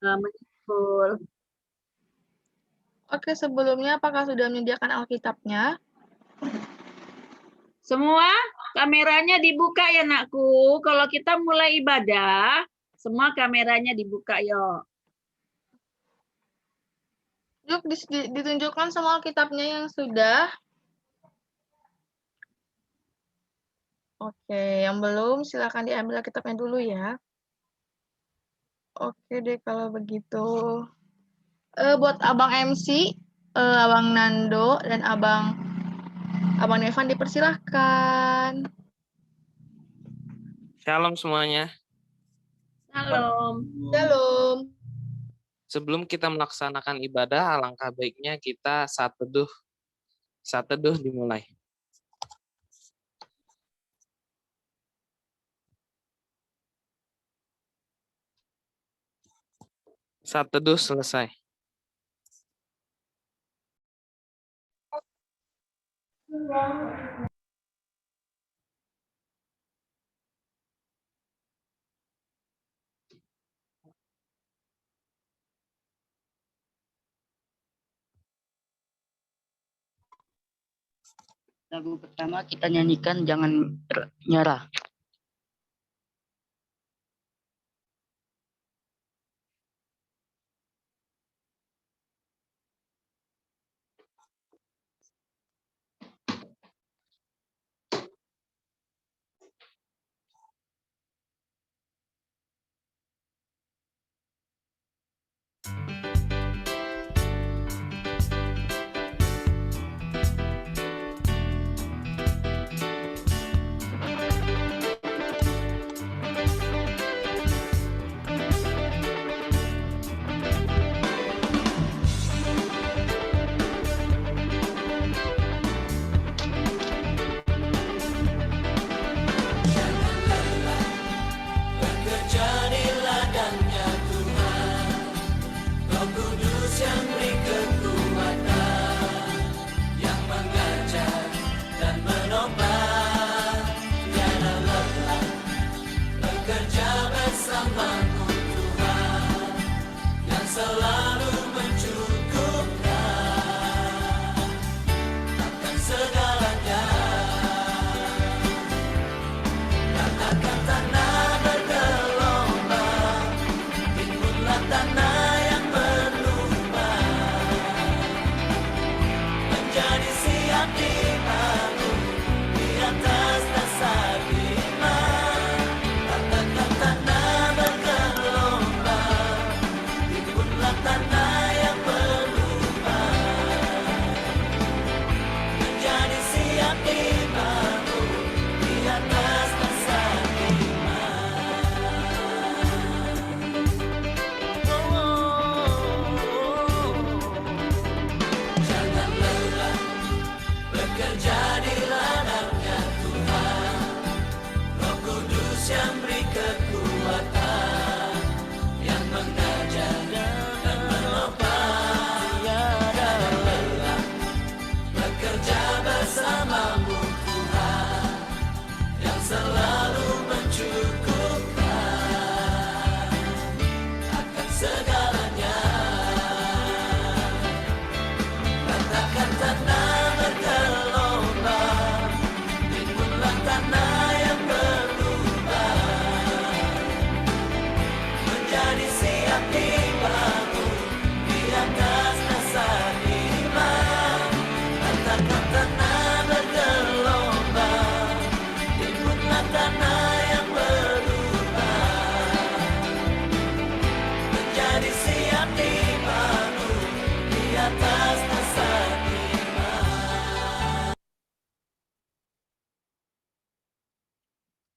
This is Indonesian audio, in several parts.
menyusul. Oke, sebelumnya apakah sudah menyediakan Alkitabnya? Semua kameranya dibuka ya nakku. Kalau kita mulai ibadah, semua kameranya dibuka yuk. Yuk ditunjukkan semua Alkitabnya yang sudah. Oke, yang belum silakan diambil Alkitabnya dulu ya. Oke deh kalau begitu. Buat Abang MC, Abang Nando, dan Abang Nevan dipersilahkan. Shalom semuanya. Shalom. Shalom. Sebelum kita melaksanakan ibadah, alangkah baiknya kita saat teduh. Saat teduh dimulai. Saat teduh selesai. Lagu pertama kita nyanyikan Jangan Nyerah.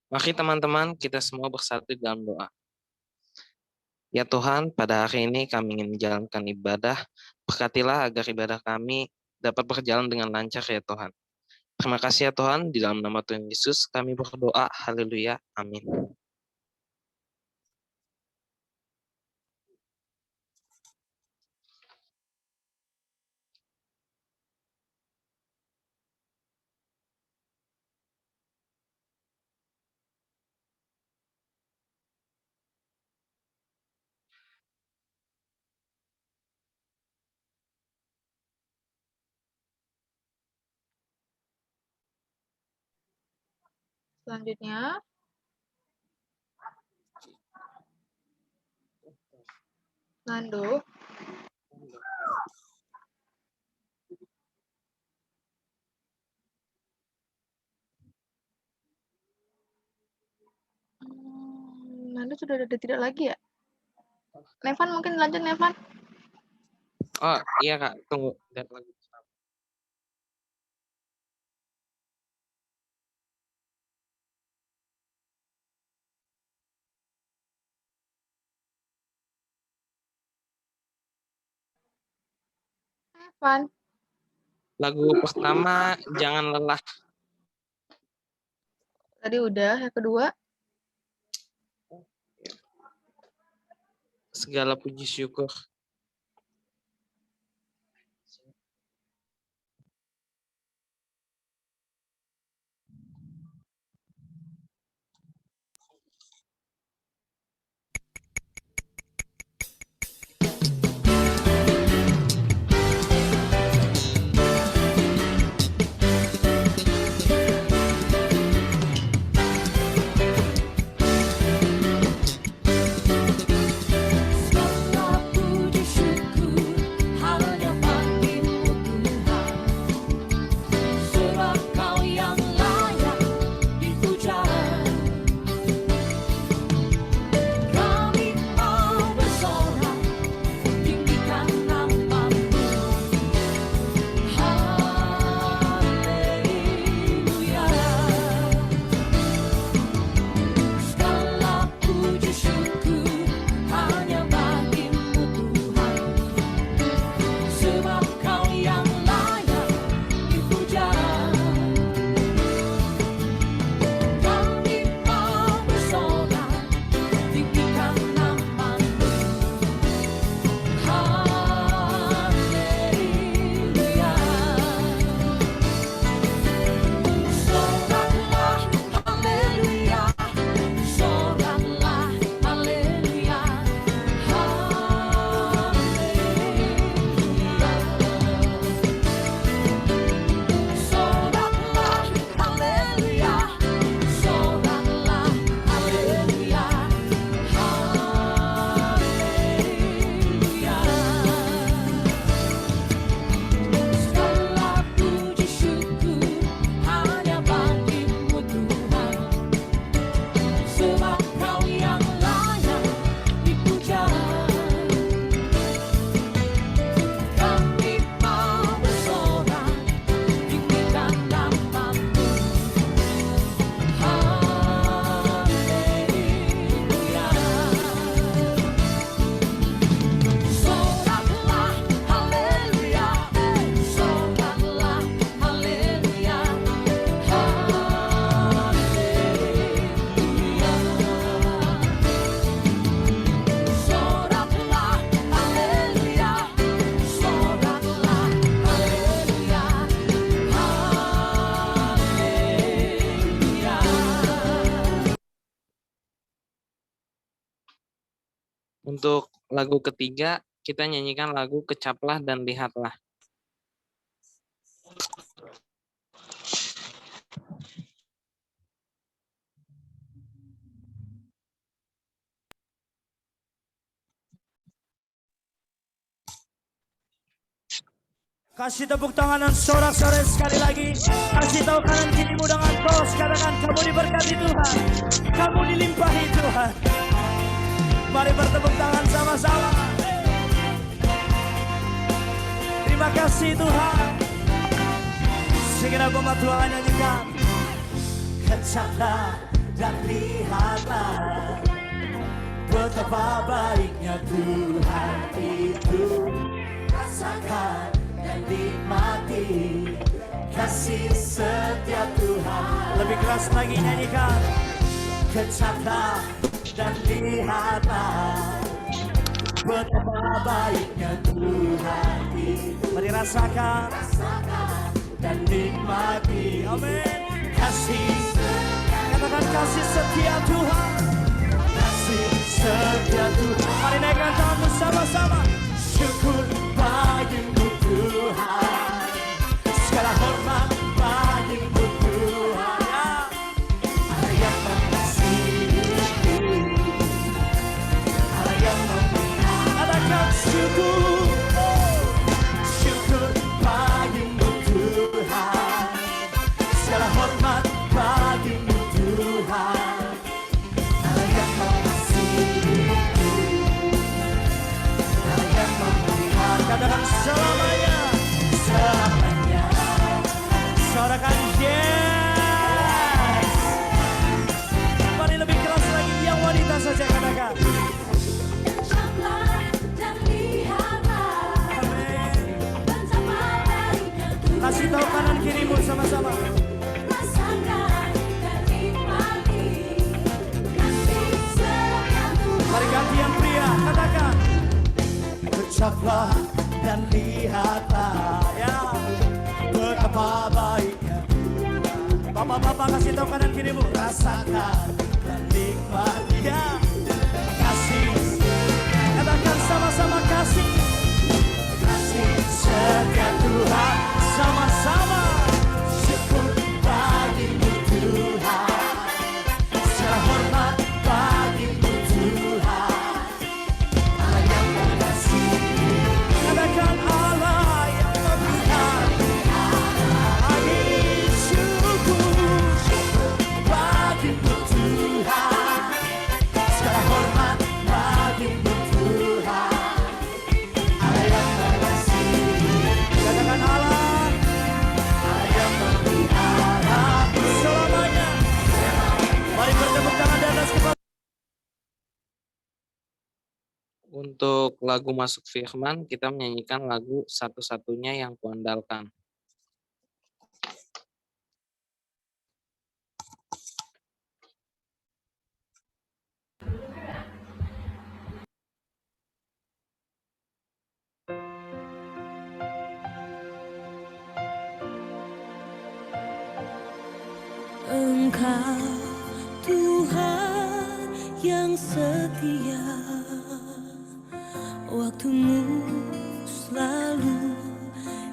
Mari teman-teman, kita semua bersatu dalam doa. Ya Tuhan, pada hari ini kami ingin menjalankan ibadah. Berkatilah agar ibadah kami dapat berjalan dengan lancar ya Tuhan. Terima kasih ya Tuhan, di dalam nama Tuhan Yesus kami berdoa. Haleluya. Amin. Selanjutnya, Nando. Nando sudah ada tidak lagi ya? Nevan mungkin lanjut, Nevan. Oh iya Kak, tunggu. Lihat lagi. Nevan. Lagu pertama, Jangan Lelah. Tadi udah, yang kedua. Segala puji syukur. Segala puji syukur hanya bagimu Tuhan, sebab Kau yang layak dipuja. Kami mau bersorak, tinggikan nama-Mu. Haleluya. Segala puji syukur hanya bagimu Tuhan, sebab Kau yang layak dipuja. Kami mau bersorak, tinggikan nama-Mu. Haleluya. Soraklah, haleluya. Soraklah, haleluya. Haleluya. Soraklah, haleluya. Soraklah, haleluya. Haleluya. Segala puji syukur hanya bagimu Tuhan, sebab Kau yang layak dipuja. Kami mau bersorak, tinggikan nama-Mu. Haleluya. Soraklah, haleluya. Soraklah, haleluya. Haleluya. Soraklah, haleluya. Soraklah, haleluya. Haleluya. Untuk lagu ketiga, kita nyanyikan lagu Kecaplah dan Lihatlah. Kasih tepuk tangan dan sorak-sorai sekali lagi. Kasih tahu kanan kirimu dengan tos. Katakan kamu diberkati Tuhan, kamu dilimpahi Tuhan. Mari bertepuk tangan sama-sama. Terima kasih Tuhan. Segera pematuhan nyanyikan. Kecaplah dan lihatlah betapa baiknya Tuhan itu. Rasakan dan nikmati kasih setia Tuhan. Lebih keras lagi nyanyikan. Kecaplah dan lihatlah betapa baiknya Tuhan itu. Mari rasakan dan nikmati. Amin. Kasih, katakan kasih setia Tuhan. Kasih setia Tuhan. Mari naikkan tangan bersama-sama. Syukur bagimu Tuhan, segala hormat bagimu Tuhan. syukur, syukur bagimu Tuhan. Segala hormat bagimu Tuhan. Allah yang mengasihiku, Allah yang memelihara. Katakan selamanya, selamanya. Sorakan yes. Mari lebih keras lagi, yang wanita saja katakan. Ucaplah dan lihatlah Amin. betapa baiknya Tuhan. Kasih tahu kanan kirimu sama-sama. Rasakan dan nikmati kasih setia Tuhan. Mari ganti yang pria, katakan. Ucaplah dan lihatlah ya betapa baiknya. Bapak-bapak kasih tahu kanan kirimu. Rasakan dan nikmati ya kasih. Katakan sama-sama kasih. Kasih setia Tuhan sama-sama. Syukur bagimu Tuhan. Segala hormat bagimu Tuhan. Allah yang mengasihi. Katakan Allah yang memelihara. Angin syukur bagimu Tuhan. Segala hormat bagimu Tuhan. Allah yang mengasihi. Katakan Allah yang memelihara selamanya. Mari bertepuk tangan di atas kepala. Untuk lagu Masuk Firman, kita menyanyikan lagu Satu-satunya Yang Kuandalkan. Engkau Tuhan yang setia, waktumu selalu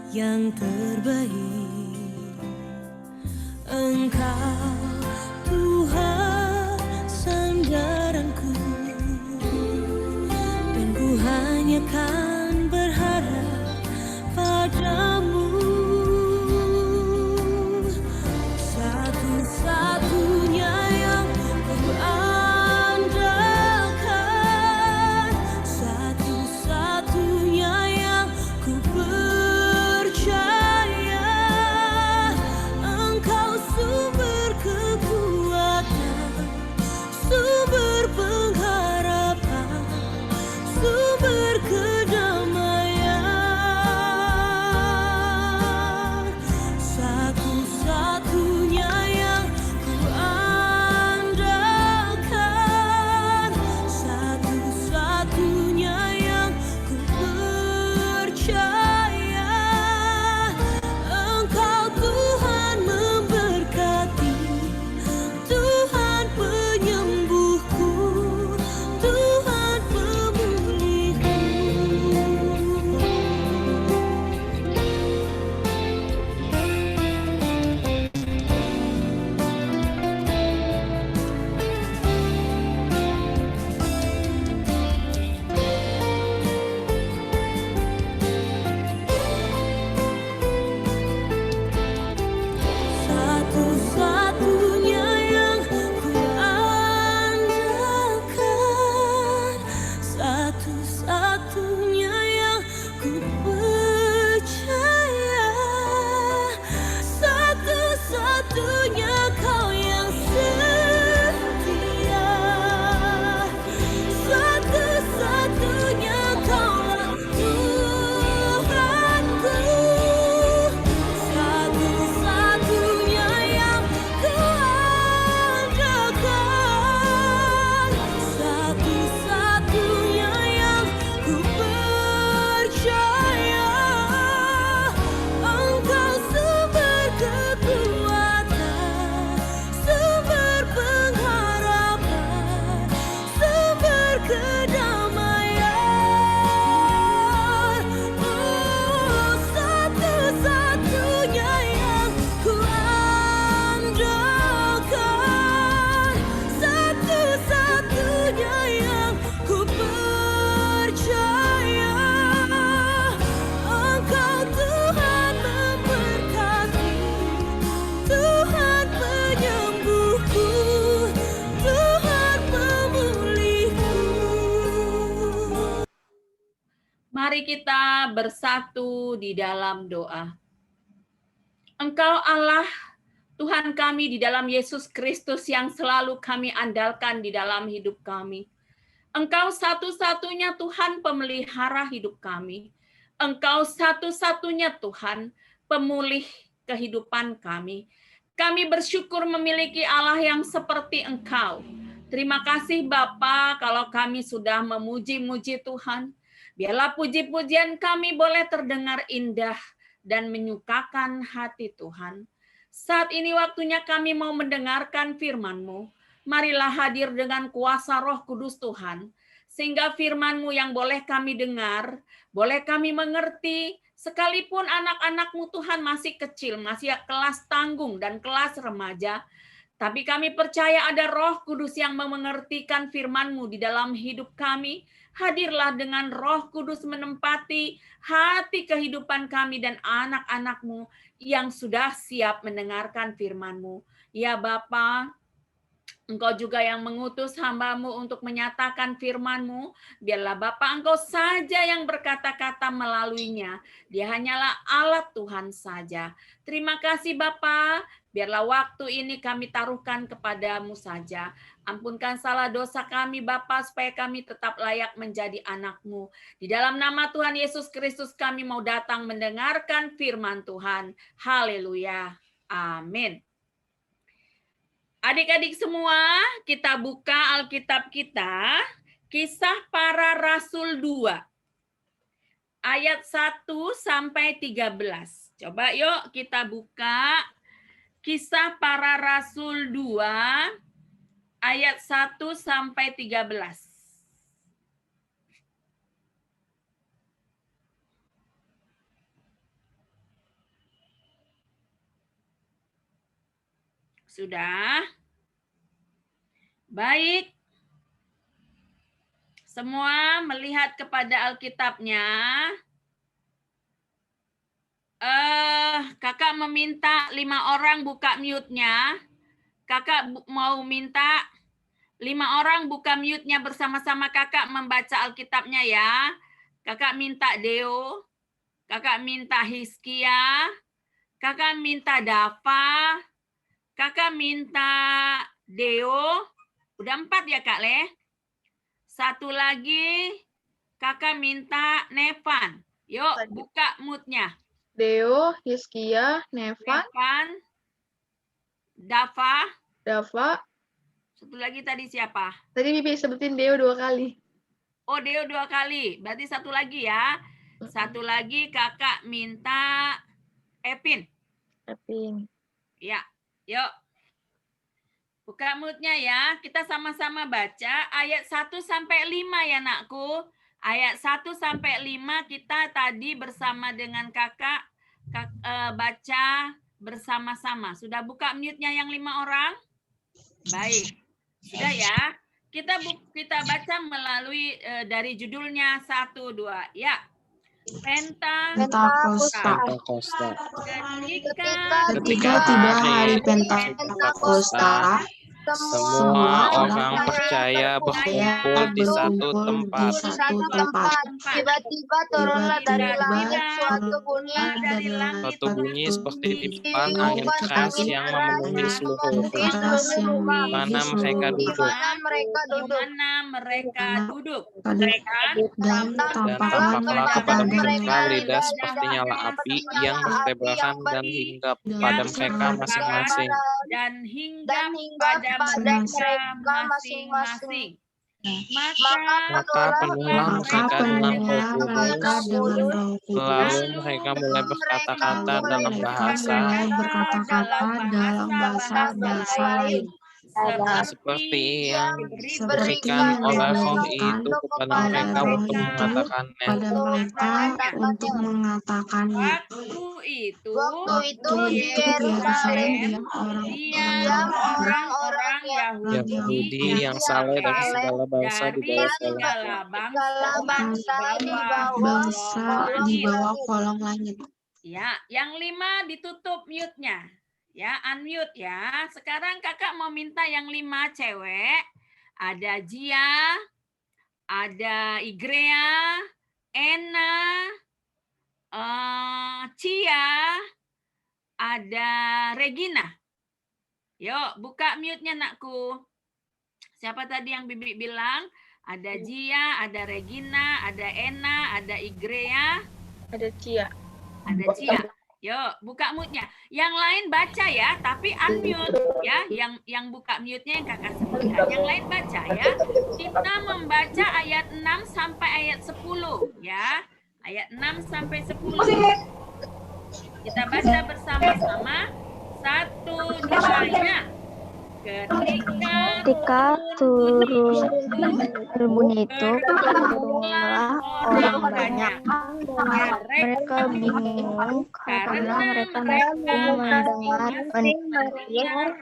yang terbaik. Engkau Tuhan sandaranku, dan ku hanya kan berharap padamu. Satu-satunya yang ku andalkan, satu-satunya yang ku percaya. Engkau sumber kekuatan, sumber pengharapan, sumber kedamaian. Satu-satunya yang ku andalkan, satu-satunya yang ku percaya. Engkau Tuhan memberkati, Tuhan penyembuhku, Tuhan pemulihku. Satu-satunya yang ku andalkan, satu-satunya yang ku percaya. Satu-satunya Kau yang setia, satu-satunya Kaulah Tuhanku. Satu-satunya yang ku andalkan, satu-satunya yang ku percaya. Mari kita bersatu di dalam doa. Engkau Allah, Tuhan kami di dalam Yesus Kristus yang selalu kami andalkan di dalam hidup kami. Engkau satu-satunya Tuhan pemelihara hidup kami. Engkau satu-satunya Tuhan pemulih kehidupan kami. Kami bersyukur memiliki Allah yang seperti Engkau. Terima kasih Bapa kalau kami sudah memuji-muji Tuhan. Biarlah puji-pujian kami boleh terdengar indah dan menyukakan hati Tuhan. Saat ini waktunya kami mau mendengarkan firman-Mu. Marilah hadir dengan kuasa Roh Kudus Tuhan, sehingga firman-Mu yang boleh kami dengar, boleh kami mengerti, sekalipun anak-anak-Mu Tuhan masih kecil, masih kelas tanggung dan kelas remaja, tapi kami percaya ada Roh Kudus yang mengertikan firman-Mu di dalam hidup kami. Hadirlah dengan Roh Kudus menempati hati kehidupan kami dan anak-anak-Mu yang sudah siap mendengarkan firman-Mu. Ya Bapa, Engkau juga yang mengutus hamba-Mu untuk menyatakan firman-Mu. Biarlah Bapa Engkau saja yang berkata-kata melaluinya. Dia hanyalah alat Tuhan saja. Terima kasih Bapa. Biarlah waktu ini kami taruhkan kepadamu saja. Ampunkan salah dosa kami Bapa, supaya kami tetap layak menjadi anak-Mu. Di dalam nama Tuhan Yesus Kristus kami mau datang mendengarkan firman Tuhan. Haleluya. Amin. Adik-adik semua, kita buka Alkitab kita, Kisah Para Rasul 2, ayat 1 sampai 13. Coba yuk kita buka Kisah Para Rasul 2, ayat 1 sampai 13. Sudah? Baik. Semua melihat kepada Alkitabnya. Kakak meminta 5 orang buka mute-nya. Kakak mau minta 5 orang buka mute-nya bersama-sama kakak membaca Alkitabnya ya. Kakak minta Deo. Kakak minta Hizkia. Kakak minta Dava. Kakak minta Deo, udah 4 ya Kak Le. 1 lagi, kakak minta Nevan. Yuk buka mute-nya. Deo, Hizkia, Nevan, Dava. 1 lagi tadi siapa? Tadi Bibi sebutin Deo 2 kali. Oh Deo 2 kali, berarti 1 lagi ya. 1 lagi kakak minta Epin. Ya. Yuk, buka mute-nya ya. Kita sama-sama baca ayat 1 sampai 5 ya nakku. Ayat 1 sampai 5 kita tadi bersama dengan kakak baca bersama-sama. Sudah buka mute-nya yang 5 orang? Baik. Sudah ya. Kita baca melalui dari judulnya 1, 2. Ya. Pentakosta. Ketika tiba hari Pentakosta, semua orang percaya berkumpul di satu tempat. Tiba-tiba turunlah dari langit Suatu bunyi seperti tiupan angin keras yang memenuhi seluruh rumah mana mereka duduk. dan Dan tampaklah kepada mereka lidah seperti nyala api yang bertebaran dan hingga pada mereka masing-masing. Dan hingga pada mereka masing-masing. Maka penuhlah mereka dengan Roh Kudus, lalu mereka mulai berkata-kata dalam bahasa lain. seperti yang diberikan oleh Roh itu kepada mereka untuk mengatakannya. Waktu itu Yerusalem orang-orang Yahudi yang saleh dari segala bangsa di bawah kolong langit. Ya, yang 5 ditutup mute-nya. Ya, unmute ya. Sekarang kakak mau minta yang 5 cewek. Ada Jia, ada Igrea, Ena, Cia, ada Regina. Yuk, buka mute-nya nakku. Siapa tadi yang Bibi bilang? Ada Jia, ada Regina, ada Ena, ada Igrea, Ada Cia. ada Cia. Yuk, buka mute-nya. Yang lain baca ya, tapi unmute ya. Yang buka mute-nya yang kakak sebutkan. Yang lain baca ya. Kita membaca ayat 6 sampai ayat 10 ya. Ayat 6 sampai 10. Kita baca bersama-sama. 1, 2, ya. Ketika turun berbunyi itu, turunlah orang banyak. Mereka bingung karena mereka mendengar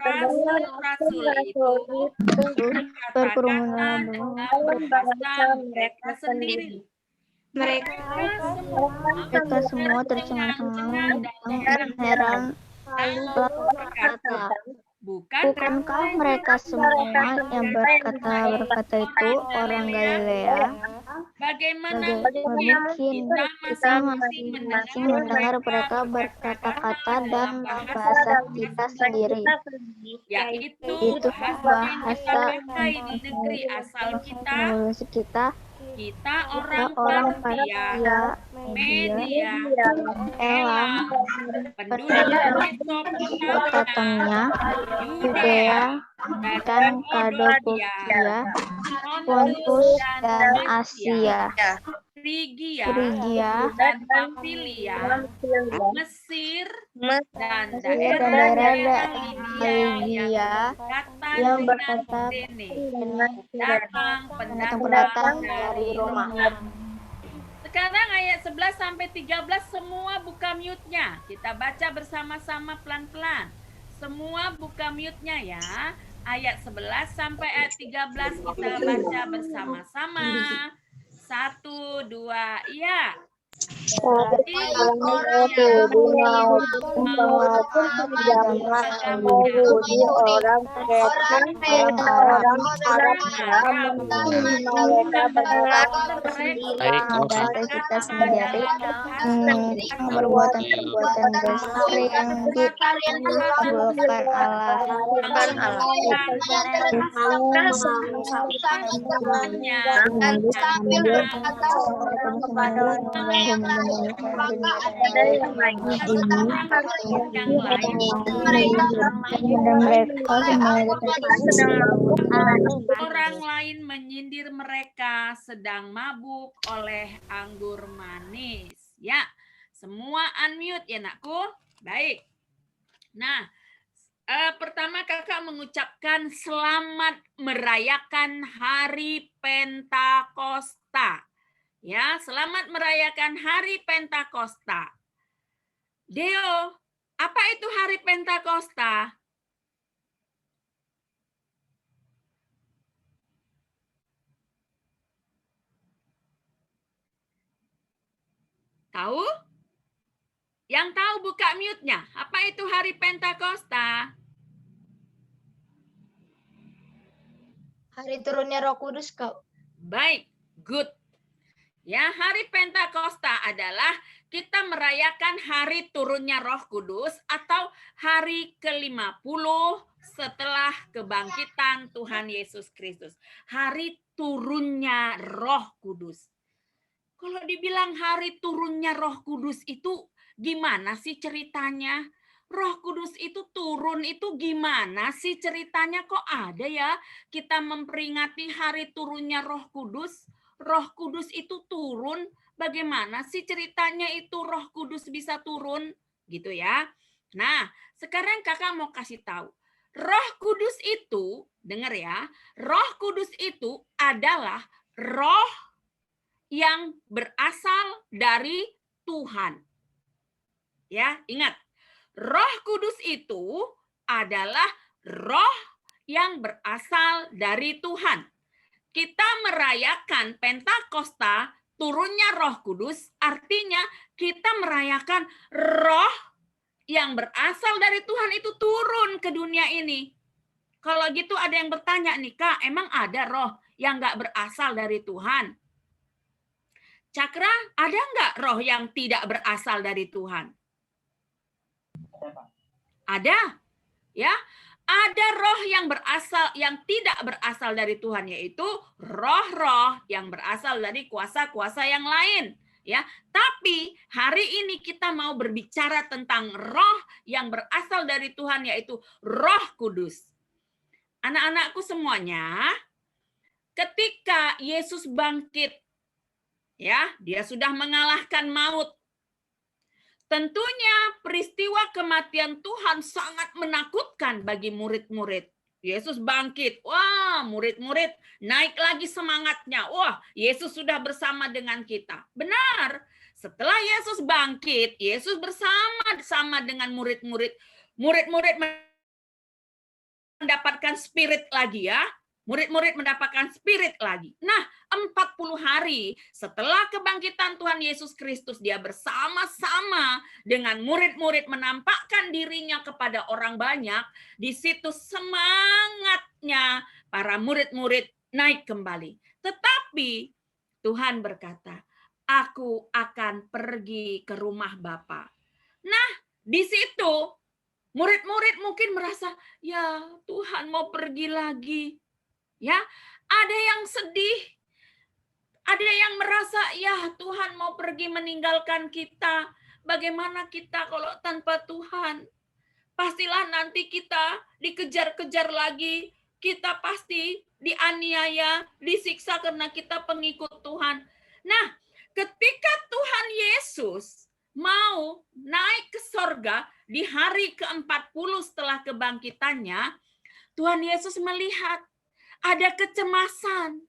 rasul itu berkerumun mereka sendiri. mereka semua tercengang-cengang dan heran lalu berkata, bukankah mereka semua yang berkata itu orang Galilea? Bagaimana Mungkin kita masing-masing mendengar mereka berkata-kata dan bahasa kita sendiri, yaitu itu bahasa di negeri asal kita orang Partia, Media, Elam, penduduk katanya, Yudea, dan Kapadokia, Pontus dan Asia, Frigia dan Pamfilia, Mesir dan daerah Libya yang berkata datang pendatang dari Roma. Sekarang ayat 11 sampai 13 semua buka mute-nya. Kita baca bersama-sama pelan-pelan. Semua buka mute-nya ya. Ayat 11 sampai ayat 13 kita baca bersama-sama. 1, 2, ya. Kita sendiri perbuatan-perbuatan besar yang dikabulkan Allah. Orang lain menyindir mereka sedang mabuk oleh anggur manis. Ya, semua unmute ya nakku. Baik. Nah, pertama kakak mengucapkan selamat merayakan Hari Pentakosta. Ya, selamat merayakan Hari Pentakosta. Deo, apa itu Hari Pentakosta? Tahu? Yang tahu buka mute-nya. Apa itu Hari Pentakosta? Hari turunnya Roh Kudus, Kak. Baik, good. Ya, Hari Pentakosta adalah kita merayakan hari turunnya Roh Kudus atau hari ke-50 setelah kebangkitan Tuhan Yesus Kristus. Hari turunnya Roh Kudus. Kalau dibilang hari turunnya Roh Kudus itu gimana sih ceritanya? Roh Kudus itu turun itu gimana sih ceritanya? Kok ada ya kita memperingati hari turunnya Roh Kudus? Roh Kudus itu turun, bagaimana sih ceritanya itu Roh Kudus bisa turun? Gitu ya. Nah, sekarang kakak mau kasih tahu. Roh Kudus itu, dengar ya, Roh Kudus itu adalah roh yang berasal dari Tuhan. Ya, ingat. Roh Kudus itu adalah roh yang berasal dari Tuhan. Kita merayakan Pentakosta, turunnya Roh Kudus, artinya kita merayakan roh yang berasal dari Tuhan itu turun ke dunia ini. Kalau gitu ada yang bertanya nih, Kak, emang ada roh yang nggak berasal dari Tuhan? Cakra, ada nggak roh yang tidak berasal dari Tuhan? Ada, ya. Ada roh yang tidak berasal dari Tuhan, yaitu roh-roh yang berasal dari kuasa-kuasa yang lain, ya. Tapi hari ini kita mau berbicara tentang roh yang berasal dari Tuhan, yaitu Roh Kudus. Anak-anakku semuanya, ketika Yesus bangkit, ya, dia sudah mengalahkan maut. Tentunya peristiwa kematian Tuhan sangat menakutkan bagi murid-murid. Yesus bangkit. Wah, murid-murid naik lagi semangatnya. Wah, Yesus sudah bersama dengan kita. Benar. Setelah Yesus bangkit, Yesus bersama-sama dengan murid-murid. Murid-murid mendapatkan spirit lagi, ya. Murid-murid mendapatkan spirit lagi. Nah, 40 hari setelah kebangkitan Tuhan Yesus Kristus, dia bersama-sama dengan murid-murid menampakkan dirinya kepada orang banyak. Di situ semangatnya para murid-murid naik kembali. Tetapi Tuhan berkata, aku akan pergi ke rumah Bapa. Nah, di situ murid-murid mungkin merasa, ya Tuhan mau pergi lagi. Ya, ada yang sedih, ada yang merasa, ya Tuhan mau pergi meninggalkan kita. Bagaimana kita kalau tanpa Tuhan? Pastilah nanti kita dikejar-kejar lagi, kita pasti dianiaya, disiksa karena kita pengikut Tuhan. Nah, ketika Tuhan Yesus mau naik ke sorga di hari ke-40 setelah kebangkitannya, Tuhan Yesus melihat ada kecemasan,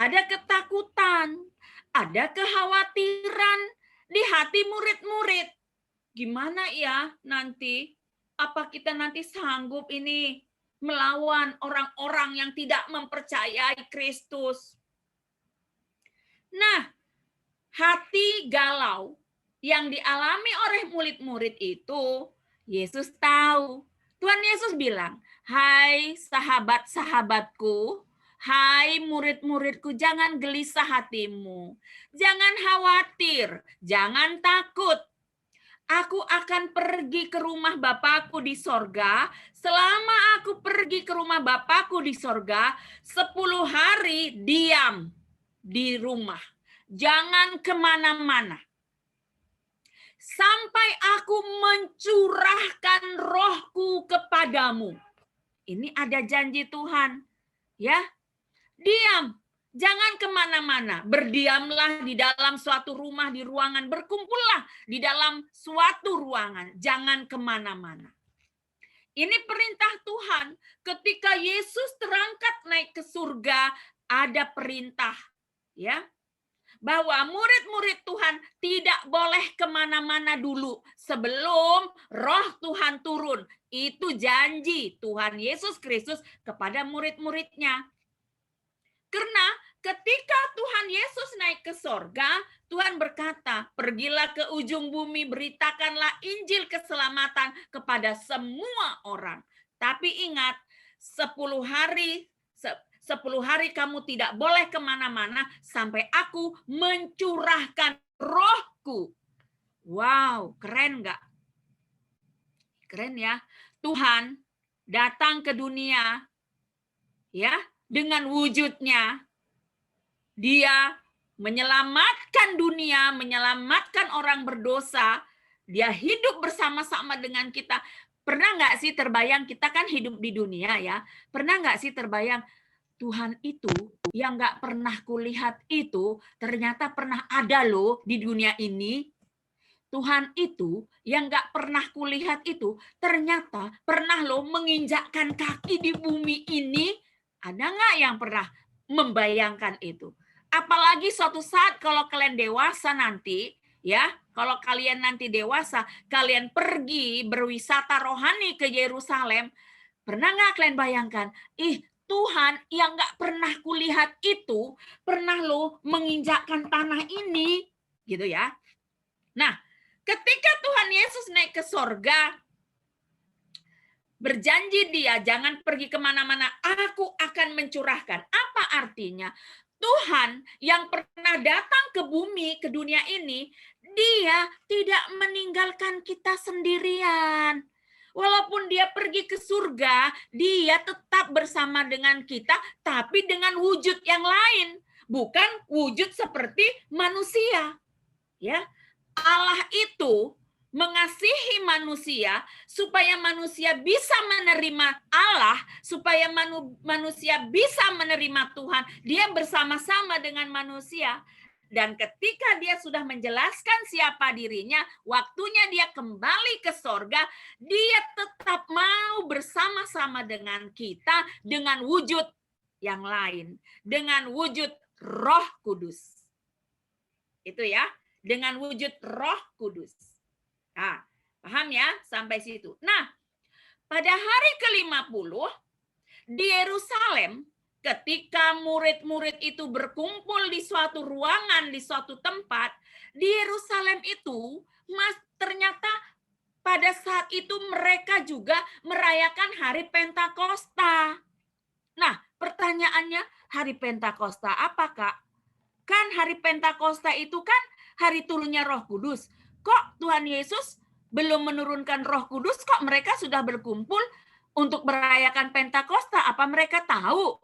ada ketakutan, ada kekhawatiran di hati murid-murid. Gimana ya nanti? Apa kita nanti sanggup ini melawan orang-orang yang tidak mempercayai Kristus? Nah, hati galau yang dialami oleh murid-murid itu, Yesus tahu. Tuhan Yesus bilang, hai sahabat-sahabatku, hai murid-muridku, jangan gelisah hatimu. Jangan khawatir, jangan takut. Aku akan pergi ke rumah Bapakku di sorga. Selama aku pergi ke rumah Bapakku di sorga, 10 hari diam di rumah. Jangan kemana-mana. Sampai aku mencurahkan rohku kepadamu. Ini ada janji Tuhan. Ya, diam. Jangan kemana-mana. Berdiamlah di dalam suatu rumah, di ruangan. Berkumpullah di dalam suatu ruangan. Jangan kemana-mana. Ini perintah Tuhan. Ketika Yesus terangkat naik ke surga, ada perintah. Ya, bahwa murid-murid Tuhan tidak boleh kemana-mana dulu sebelum roh Tuhan turun. Itu janji Tuhan Yesus Kristus kepada murid-muridnya. Karena ketika Tuhan Yesus naik ke sorga, Tuhan berkata, pergilah ke ujung bumi, beritakanlah Injil keselamatan kepada semua orang. Tapi ingat, 10 hari kamu tidak boleh kemana-mana sampai aku mencurahkan rohku. Wow, keren nggak? Keren ya. Tuhan datang ke dunia, ya, dengan wujudnya. Dia menyelamatkan dunia, menyelamatkan orang berdosa. Dia hidup bersama-sama dengan kita. Pernah nggak sih terbayang, kita kan hidup di dunia ya. Pernah nggak sih terbayang, Tuhan itu yang nggak pernah kulihat itu ternyata pernah ada loh di dunia ini. Tuhan itu yang nggak pernah kulihat itu ternyata pernah loh menginjakkan kaki di bumi ini. Ada nggak yang pernah membayangkan itu? Apalagi suatu saat kalau kalian dewasa nanti, ya, kalau kalian nanti dewasa, kalian pergi berwisata rohani ke Yerusalem, pernah nggak kalian bayangkan, Tuhan yang nggak pernah kulihat itu pernah loh menginjakkan tanah ini, gitu ya. Nah, ketika Tuhan Yesus naik ke sorga, berjanji dia jangan pergi kemana-mana, aku akan mencurahkan. Apa artinya? Tuhan yang pernah datang ke bumi, ke dunia ini, dia tidak meninggalkan kita sendirian. Walaupun dia pergi ke surga, dia tetap bersama dengan kita, tapi dengan wujud yang lain. Bukan wujud seperti manusia. Ya, Allah itu mengasihi manusia supaya manusia bisa menerima Allah, supaya manusia bisa menerima Tuhan. Dia bersama-sama dengan manusia. Dan ketika dia sudah menjelaskan siapa dirinya, waktunya dia kembali ke sorga, dia tetap mau bersama-sama dengan kita dengan wujud yang lain, dengan wujud Roh Kudus. Itu ya, dengan wujud Roh Kudus. Nah, paham ya sampai situ. Nah, pada hari ke-50 di Yerusalem, ketika murid-murid itu berkumpul di suatu ruangan, di suatu tempat, di Yerusalem itu, ternyata pada saat itu mereka juga merayakan hari Pentakosta. Nah, pertanyaannya, hari Pentakosta apa, Kak? Kan hari Pentakosta itu kan hari turunnya Roh Kudus. Kok Tuhan Yesus belum menurunkan Roh Kudus, kok mereka sudah berkumpul untuk merayakan Pentakosta? Apa mereka tahu?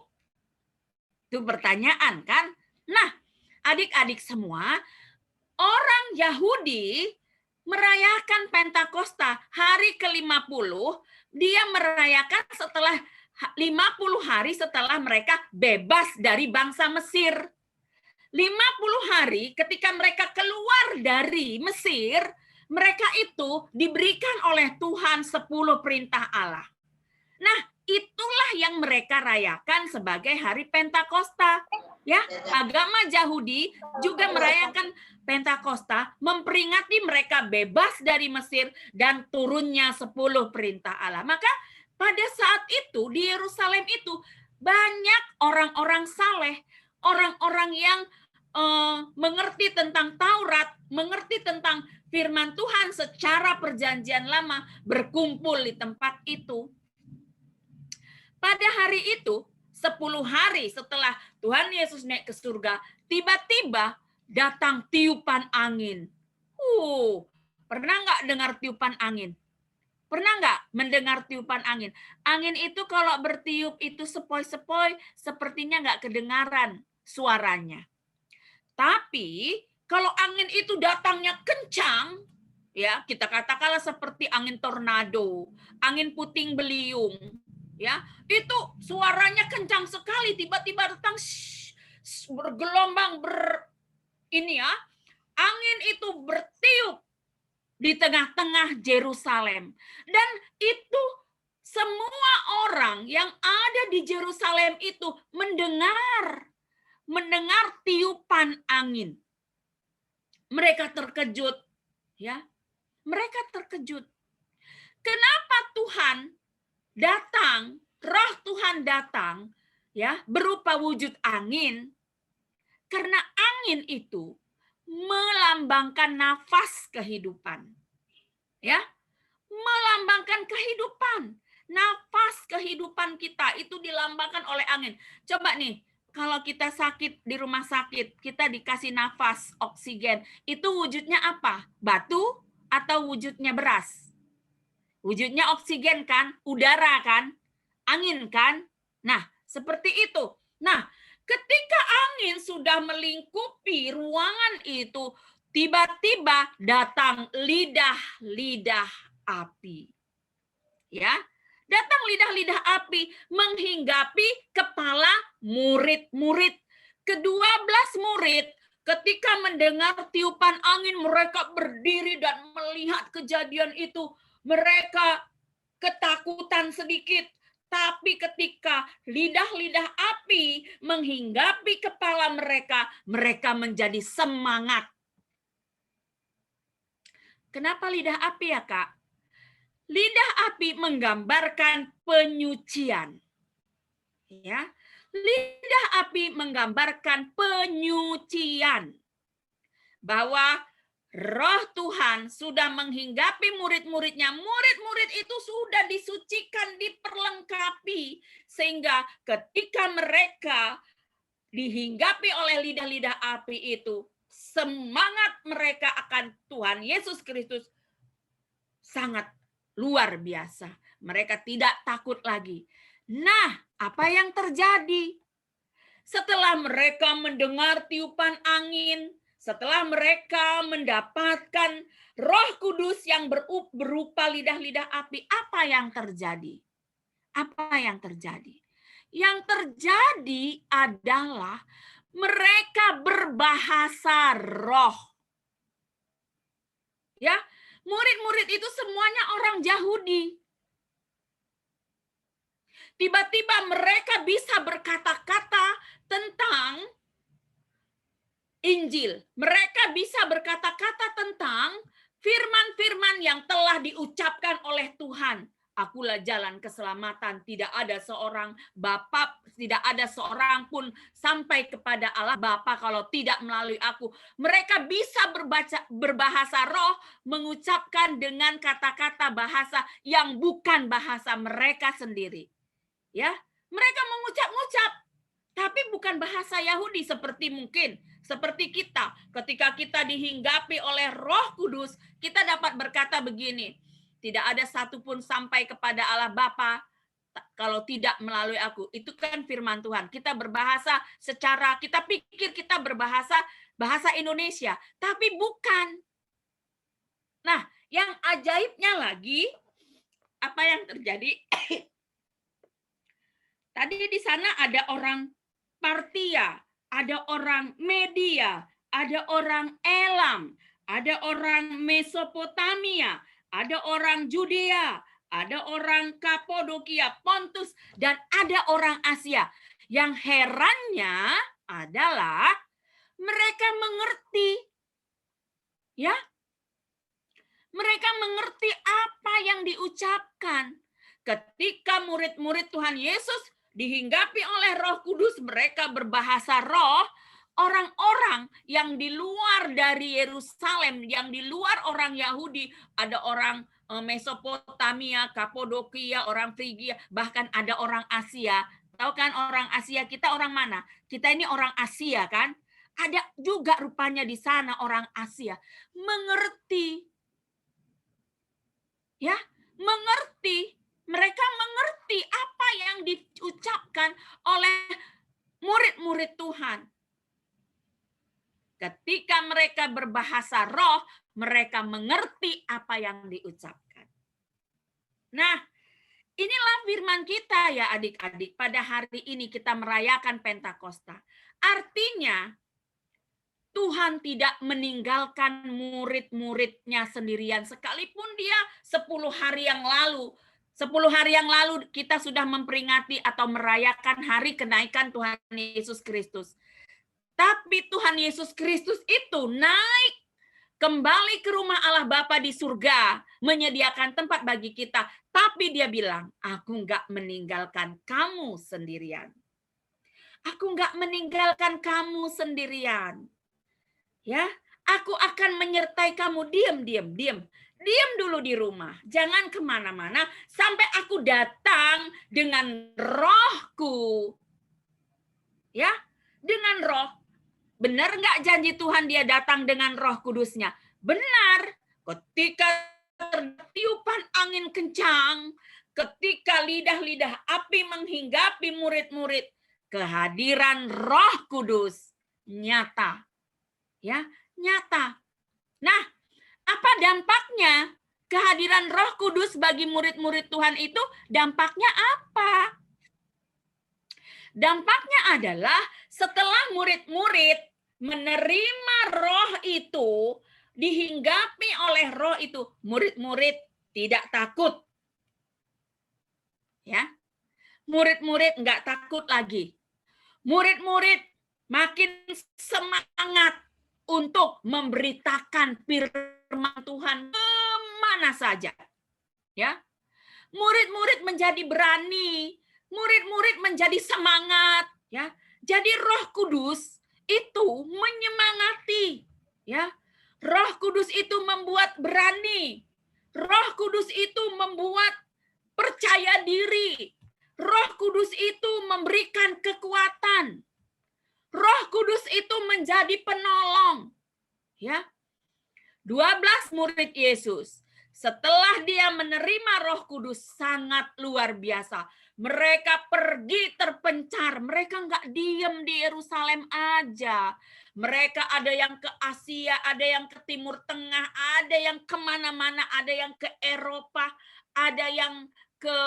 Itu pertanyaan kan? Nah, adik-adik semua, orang Yahudi merayakan Pentakosta hari ke-50, dia merayakan setelah 50 hari setelah mereka bebas dari bangsa Mesir. 50 hari ketika mereka keluar dari Mesir, mereka itu diberikan oleh Tuhan 10 perintah Allah. Nah, itulah yang mereka rayakan sebagai hari Pentakosta. Ya, agama Yahudi juga merayakan Pentakosta, memperingati mereka bebas dari Mesir dan turunnya 10 perintah Allah. Maka pada saat itu di Yerusalem itu banyak orang-orang saleh, orang-orang yang mengerti tentang Taurat, mengerti tentang firman Tuhan secara perjanjian lama, berkumpul di tempat itu. Pada hari itu, 10 hari setelah Tuhan Yesus naik ke surga, tiba-tiba datang tiupan angin. Pernah nggak dengar tiupan angin? Pernah nggak mendengar tiupan angin? Angin itu kalau bertiup itu sepoi-sepoi, sepertinya nggak kedengaran suaranya. Tapi kalau angin itu datangnya kencang, ya kita katakanlah seperti angin tornado, angin puting beliung, ya itu suaranya kencang sekali, tiba-tiba datang bergelombang angin itu bertiup di tengah-tengah Yerusalem, dan itu semua orang yang ada di Yerusalem itu mendengar tiupan angin. Mereka terkejut, ya. Mereka terkejut. Kenapa Tuhan datang, Roh Tuhan datang, ya, berupa wujud angin? Karena angin itu melambangkan nafas kehidupan. Ya. Melambangkan kehidupan. Nafas kehidupan kita itu dilambangkan oleh angin. Coba nih, kalau kita sakit di rumah sakit, kita dikasih nafas, oksigen. Itu wujudnya apa? Batu atau wujudnya beras? Wujudnya oksigen kan? Udara kan? Angin kan? Nah, seperti itu. Nah, ketika angin sudah melingkupi ruangan itu, tiba-tiba datang lidah-lidah api. Ya, datang lidah-lidah api menghinggapi kepala murid-murid. Ke-12 murid ketika mendengar tiupan angin, mereka berdiri dan melihat kejadian itu. Mereka ketakutan sedikit. Tapi ketika lidah-lidah api menghinggapi kepala mereka, mereka menjadi semangat. Kenapa lidah api ya, Kak? Lidah api menggambarkan penyucian. Ya. Lidah api menggambarkan penyucian. Bahwa Roh Tuhan sudah menghinggapi murid-muridnya. Murid-murid itu sudah disucikan, diperlengkapi. Sehingga ketika mereka dihinggapi oleh lidah-lidah api itu, semangat mereka akan Tuhan Yesus Kristus sangat luar biasa. Mereka tidak takut lagi. Nah, apa yang terjadi? Setelah mereka mendengar tiupan angin, setelah mereka mendapatkan Roh Kudus yang berupa lidah-lidah api, apa yang terjadi? Apa yang terjadi? Yang terjadi adalah mereka berbahasa roh. Ya, murid-murid itu semuanya orang Yahudi. Tiba-tiba mereka bisa berkata-kata tentang Injil. Mereka bisa berkata-kata tentang firman-firman yang telah diucapkan oleh Tuhan. Akulah jalan keselamatan, tidak ada seorang Bapa, tidak ada seorang pun sampai kepada Allah Bapa kalau tidak melalui aku. Mereka bisa berbahasa roh, mengucapkan dengan kata-kata bahasa yang bukan bahasa mereka sendiri. Ya, mereka mengucap-ngucap, tapi bukan bahasa Yahudi seperti kita. Ketika kita dihinggapi oleh Roh Kudus, kita dapat berkata begini, tidak ada satupun sampai kepada Allah Bapa kalau tidak melalui aku. Itu kan firman Tuhan. Kita berbahasa kita pikir kita berbahasa bahasa Indonesia, tapi bukan. Nah, yang ajaibnya lagi, apa yang terjadi? Tadi di sana ada orang Partia, ada orang Media, ada orang Elam, ada orang Mesopotamia, ada orang Judea, ada orang Kapodokia, Pontus, dan ada orang Asia. Yang herannya adalah mereka mengerti. Ya. Mereka mengerti apa yang diucapkan. Ketika murid-murid Tuhan Yesus dihinggapi oleh Roh Kudus, mereka berbahasa roh. Orang-orang yang di luar dari Yerusalem, yang di luar orang Yahudi, ada orang Mesopotamia, Kapodokia, orang Frigia, bahkan ada orang Asia. Tahu kan orang Asia, kita orang mana? Kita ini orang Asia kan? Ada juga rupanya di sana orang Asia. Mengerti. Ya, mengerti. Mereka mengerti apa yang diucapkan oleh murid-murid Tuhan. Ketika mereka berbahasa roh, mereka mengerti apa yang diucapkan. Nah, inilah firman kita ya adik-adik. Pada hari ini kita merayakan Pentakosta. Artinya, Tuhan tidak meninggalkan murid-muridnya sendirian. Sekalipun dia 10 hari yang lalu. 10 hari yang lalu kita sudah memperingati atau merayakan hari kenaikan Tuhan Yesus Kristus. Tapi Tuhan Yesus Kristus itu naik kembali ke rumah Allah Bapa di surga, menyediakan tempat bagi kita. Tapi dia bilang, aku enggak meninggalkan kamu sendirian. Aku enggak meninggalkan kamu sendirian. Ya, aku akan menyertai kamu. Diam dulu di rumah. Jangan kemana-mana sampai aku datang dengan rohku. Ya, dengan roh. Benar nggak janji Tuhan dia datang dengan Roh Kudusnya? Benar. Ketika tertiupan angin kencang, ketika lidah-lidah api menghinggapi murid-murid, kehadiran Roh Kudus nyata. Ya, nyata. Nah, apa dampaknya? Kehadiran Roh Kudus bagi murid-murid Tuhan itu dampaknya apa? Dampaknya adalah setelah murid-murid menerima roh itu, dihinggapi oleh roh itu, murid-murid tidak takut. Ya. Murid-murid enggak takut lagi. Murid-murid makin semangat untuk memberitakan firman Tuhan kemana saja. Ya. Murid-murid menjadi berani, murid-murid menjadi semangat, ya. Jadi Roh Kudus itu menyemangati, ya. Roh Kudus itu membuat berani. Roh Kudus itu membuat percaya diri. Roh Kudus itu memberikan kekuatan. Roh Kudus itu menjadi penolong. Ya. 12 murid Yesus, setelah dia menerima Roh Kudus, sangat luar biasa. Mereka pergi terpencar. Mereka nggak diem di Yerusalem aja. Mereka ada yang ke Asia, ada yang ke Timur Tengah, ada yang kemana-mana, ada yang ke Eropa, ada yang ke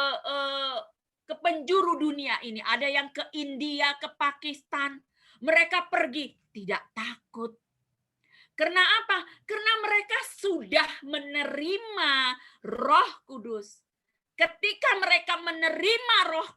penjuru dunia ini, ada yang ke India, ke Pakistan. Mereka pergi tidak takut. Karena apa? Karena mereka sudah menerima Roh Kudus. Ketika mereka menerima Roh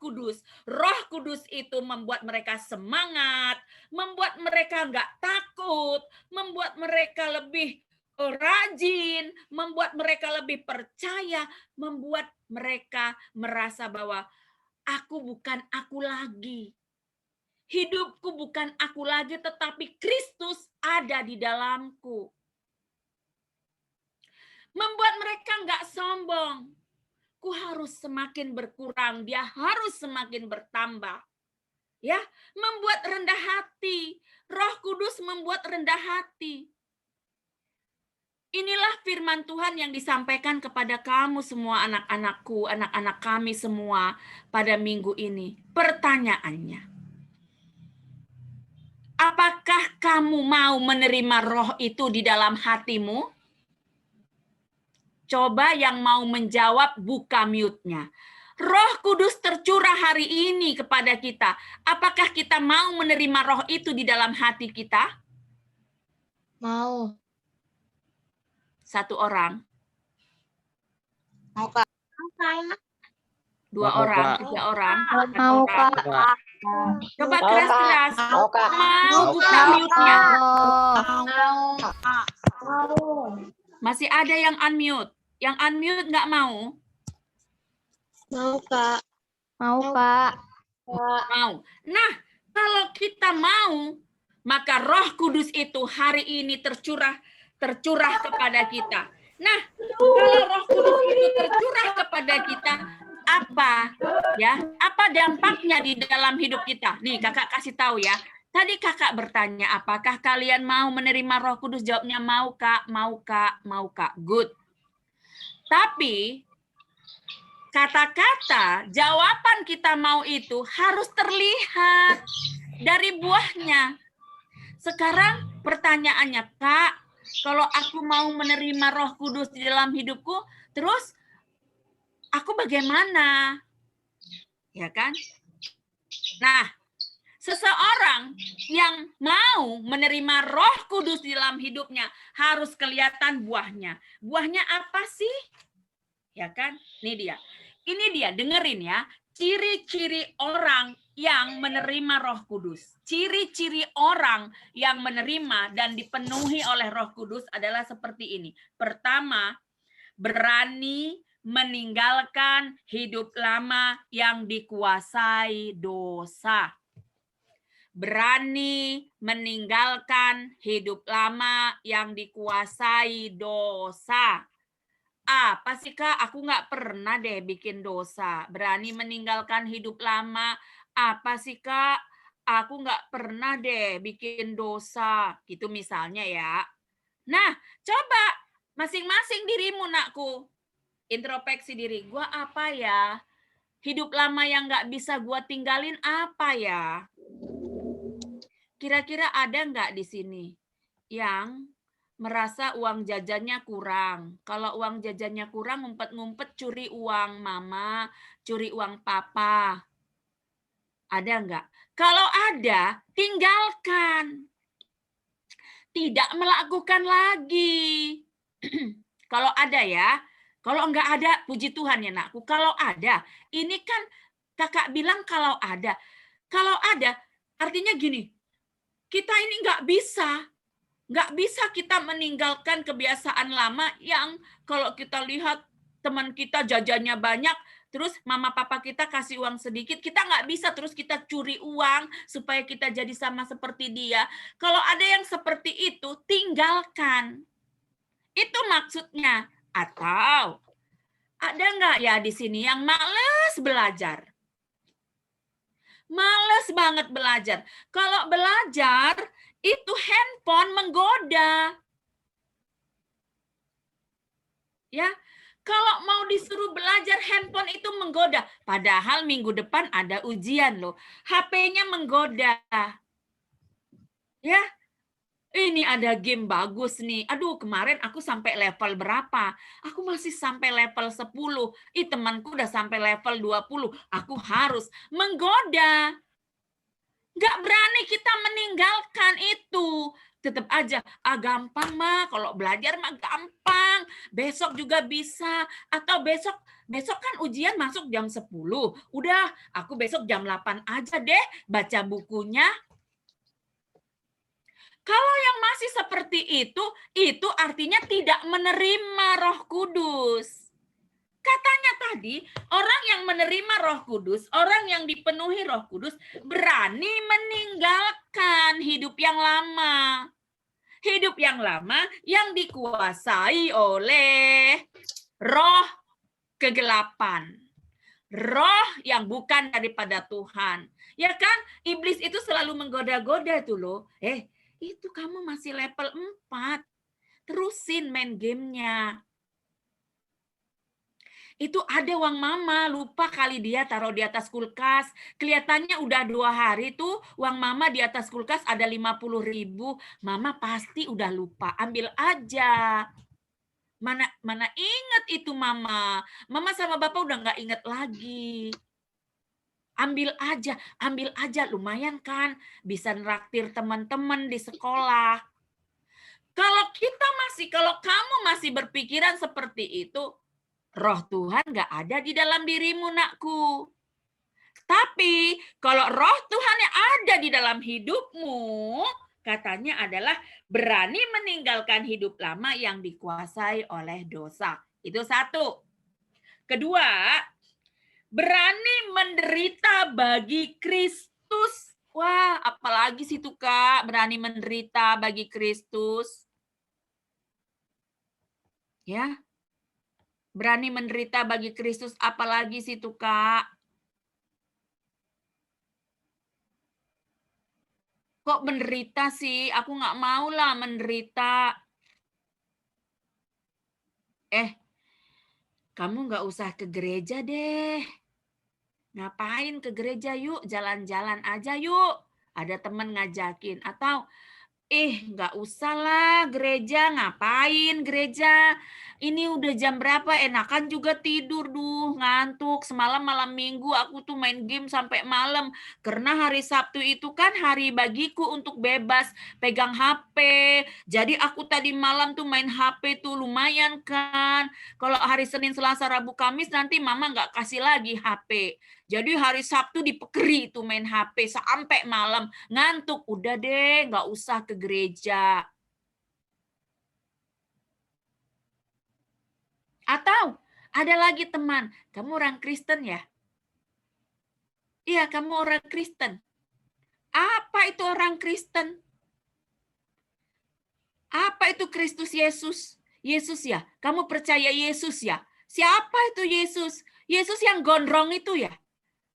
Kudus itu membuat mereka semangat, membuat mereka nggak takut, membuat mereka lebih rajin, membuat mereka lebih percaya, membuat mereka merasa bahwa aku bukan aku lagi. Hidupku bukan aku lagi, tetapi Kristus ada di dalamku. Membuat mereka nggak sombong. Ku harus semakin berkurang, dia harus semakin bertambah. Ya, membuat rendah hati. Roh Kudus membuat rendah hati. Inilah firman Tuhan yang disampaikan kepada kamu semua anak-anakku, anak-anak kami semua pada minggu ini. Pertanyaannya, apakah kamu mau menerima roh itu di dalam hatimu? Coba yang mau menjawab buka mute-nya. Roh Kudus tercurah hari ini kepada kita. Apakah kita mau menerima roh itu di dalam hati kita? Mau. Satu orang. Mau, Kak. Dua Mau, orang, Kak. 3 orang. Mau, Kak. Coba Mau, keras-keras. Mau, Kak. Mau buka mute-nya. Mau. Masih ada yang unmute. Yang unmute nggak mau? Mau, Kak. Mau, Kak. Mau. Nah, kalau kita mau, maka Roh Kudus itu hari ini tercurah kepada kita. Nah, kalau Roh Kudus itu tercurah kepada kita, apa ya? Apa dampaknya di dalam hidup kita? Nih, Kakak kasih tahu ya. Tadi Kakak bertanya, apakah kalian mau menerima Roh Kudus? Jawabnya mau, Kak, mau, Kak, mau, Kak. Good. Tapi kata-kata jawaban kita mau itu harus terlihat dari buahnya. Sekarang pertanyaannya, Kak, kalau aku mau menerima Roh Kudus di dalam hidupku, terus aku bagaimana? Ya kan? Nah, seseorang yang mau menerima Roh Kudus di dalam hidupnya harus kelihatan buahnya. Buahnya apa sih? Ya kan? Ini dia, dengerin ya. Ciri-ciri orang yang menerima Roh Kudus. Ciri-ciri orang yang menerima dan dipenuhi oleh Roh Kudus adalah seperti ini. Pertama, berani meninggalkan hidup lama yang dikuasai dosa. Berani meninggalkan hidup lama yang dikuasai dosa. Apa sih, Kak? Aku nggak pernah deh bikin dosa. Berani meninggalkan hidup lama. Apa sih, Kak? Aku nggak pernah deh bikin dosa. Gitu misalnya ya. Nah, coba masing-masing dirimu, nakku. Introspeksi diri. Gua apa ya? Hidup lama yang nggak bisa gua tinggalin apa ya? Kira-kira ada nggak di sini yang merasa uang jajannya kurang? Kalau uang jajannya kurang, ngumpet-ngumpet curi uang mama, curi uang papa. Ada nggak? Kalau ada, tinggalkan. Tidak melakukan lagi. Kalau ada ya. Kalau nggak ada, puji Tuhan ya, nakku. Kalau ada, ini kan kakak bilang kalau ada. Kalau ada, artinya gini, kita ini nggak bisa kita meninggalkan kebiasaan lama yang kalau kita lihat teman kita jajannya banyak, terus mama papa kita kasih uang sedikit, kita nggak bisa terus kita curi uang supaya kita jadi sama seperti dia. Kalau ada yang seperti itu, tinggalkan. Itu maksudnya. Atau ada nggak ya di sini yang malas belajar? Males banget belajar. Kalau belajar, itu handphone menggoda. Ya, kalau mau disuruh belajar handphone itu menggoda. Padahal minggu depan ada ujian loh. HP-nya menggoda. Ya, ini ada game bagus nih. Aduh, kemarin aku sampai level berapa? Aku masih sampai level 10. Temanku udah sampai level 20. Aku harus menggoda. Nggak berani kita meninggalkan itu. Tetap aja, gampang mah, kalau belajar mah gampang. Besok juga bisa. Atau besok kan ujian masuk jam 10. Udah, aku besok jam 8 aja deh baca bukunya. Kalau yang masih seperti itu artinya tidak menerima Roh Kudus. Katanya tadi, orang yang menerima Roh Kudus, orang yang dipenuhi Roh Kudus, berani meninggalkan hidup yang lama. Hidup yang lama yang dikuasai oleh roh kegelapan. Roh yang bukan daripada Tuhan. Ya kan? Iblis itu selalu menggoda-goda itu loh. Itu kamu masih level 4. Terusin main gamenya. Itu ada uang mama, lupa kali dia taruh di atas kulkas. Kelihatannya udah 2 hari tuh uang mama di atas kulkas ada 50.000. Mama pasti udah lupa, ambil aja. Mana inget itu mama. Mama sama bapak udah nggak inget lagi. Ambil aja, lumayan kan. Bisa neraktir teman-teman di sekolah. Kalau kamu masih berpikiran seperti itu, Roh Tuhan nggak ada di dalam dirimu, nakku. Tapi kalau Roh Tuhan yang ada di dalam hidupmu, katanya adalah berani meninggalkan hidup lama yang dikuasai oleh dosa. Itu satu. Kedua, berani menderita bagi Kristus. Wah, apalagi situ Kak, berani menderita bagi Kristus. Ya. Berani menderita bagi Kristus, apalagi situ Kak? Kok menderita sih? Aku nggak mau lah menderita. Kamu nggak usah ke gereja deh. Ngapain ke gereja yuk? Jalan-jalan aja yuk. Ada teman ngajakin. Atau, nggak usah lah gereja. Ngapain gereja? Ini udah jam berapa? Enakan juga tidur, ngantuk. Semalam malam minggu aku tuh main game sampai malam. Karena hari Sabtu itu kan hari bagiku untuk bebas pegang HP. Jadi aku tadi malam tuh main HP tuh lumayan kan. Kalau hari Senin, Selasa, Rabu, Kamis nanti mama nggak kasih lagi HP. Jadi hari Sabtu dipekeri tuh main HP sampai malam. Ngantuk, udah deh nggak usah ke gereja. Atau ada lagi teman, kamu orang Kristen ya? Iya, kamu orang Kristen. Apa itu orang Kristen? Apa itu Kristus Yesus? Yesus ya? Kamu percaya Yesus ya? Siapa itu Yesus? Yesus yang gondrong itu ya?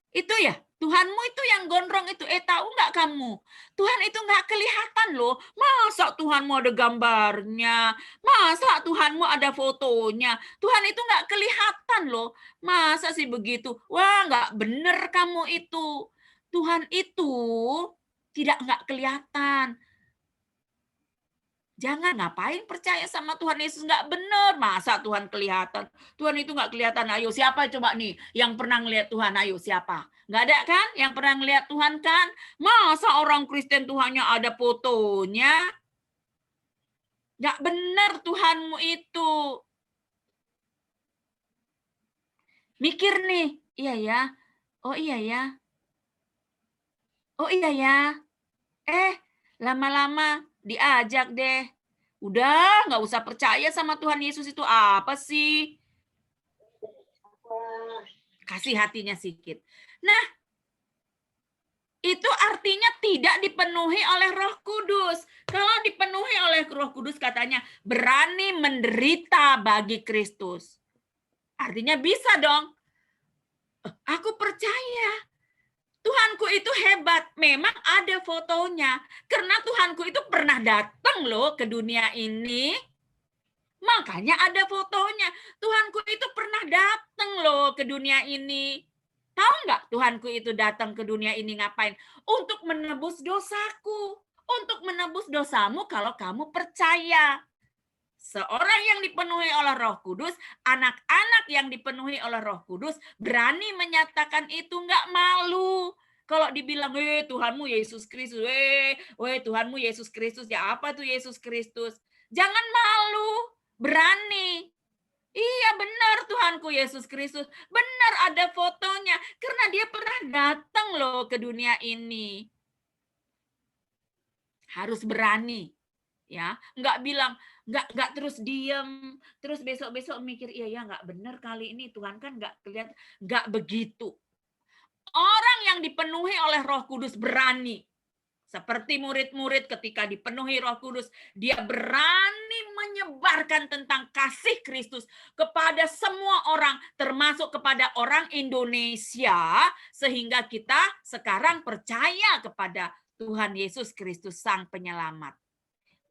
Itu ya? Tuhanmu itu yang gondrong itu. Tahu nggak kamu? Tuhan itu nggak kelihatan loh. Masa Tuhanmu ada gambarnya? Masa Tuhanmu ada fotonya? Tuhan itu nggak kelihatan loh. Masa sih begitu? Wah, nggak bener kamu itu. Tuhan itu nggak kelihatan. Jangan ngapain percaya sama Tuhan Yesus, nggak bener. Masa Tuhan kelihatan? Tuhan itu nggak kelihatan. Ayo siapa coba nih yang pernah ngelihat Tuhan? Ayo siapa? Nggak ada kan yang pernah ngelihat Tuhan kan? Masa orang Kristen Tuhannya ada fotonya? Nggak bener Tuhanmu itu. Mikir nih, iya ya. Oh iya ya. Oh iya ya. Lama-lama diajak deh. Udah, nggak usah percaya sama Tuhan Yesus itu apa sih? Kasih hatinya sedikit. Nah, itu artinya tidak dipenuhi oleh Roh Kudus. Kalau dipenuhi oleh Roh Kudus katanya berani menderita bagi Kristus. Artinya bisa dong. Aku percaya. Tuhanku itu hebat. Memang ada fotonya. Karena Tuhanku itu pernah datang loh ke dunia ini. Makanya ada fotonya. Tuhanku itu pernah datang loh ke dunia ini. Tahu nggak Tuhanku itu datang ke dunia ini ngapain? Untuk menebus dosaku. Untuk menebus dosamu kalau kamu percaya. Seorang yang dipenuhi oleh Roh Kudus, anak-anak yang dipenuhi oleh Roh Kudus, berani menyatakan itu, nggak malu. Kalau dibilang, Tuhanmu Yesus Kristus, Tuhanmu Yesus Kristus, ya apa tuh Yesus Kristus? Jangan malu, berani. Iya benar Tuhanku Yesus Kristus, benar ada fotonya, karena dia pernah datang loh ke dunia ini. Harus berani. Ya, nggak bilang nggak terus diem, terus besok mikir iya ya nggak benar kali ini Tuhan kan nggak kelihatan, nggak begitu. Orang yang dipenuhi oleh Roh Kudus berani, seperti murid-murid ketika dipenuhi Roh Kudus, dia berani menyebarkan tentang kasih Kristus kepada semua orang, termasuk kepada orang Indonesia, sehingga kita sekarang percaya kepada Tuhan Yesus Kristus Sang Penyelamat.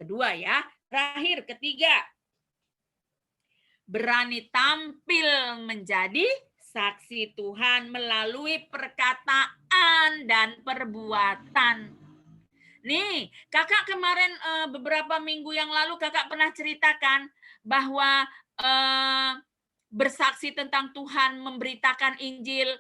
Kedua ya, terakhir ketiga. Berani tampil menjadi saksi Tuhan melalui perkataan dan perbuatan. Nih, kakak kemarin beberapa minggu yang lalu kakak pernah ceritakan bahwa bersaksi tentang Tuhan, memberitakan Injil,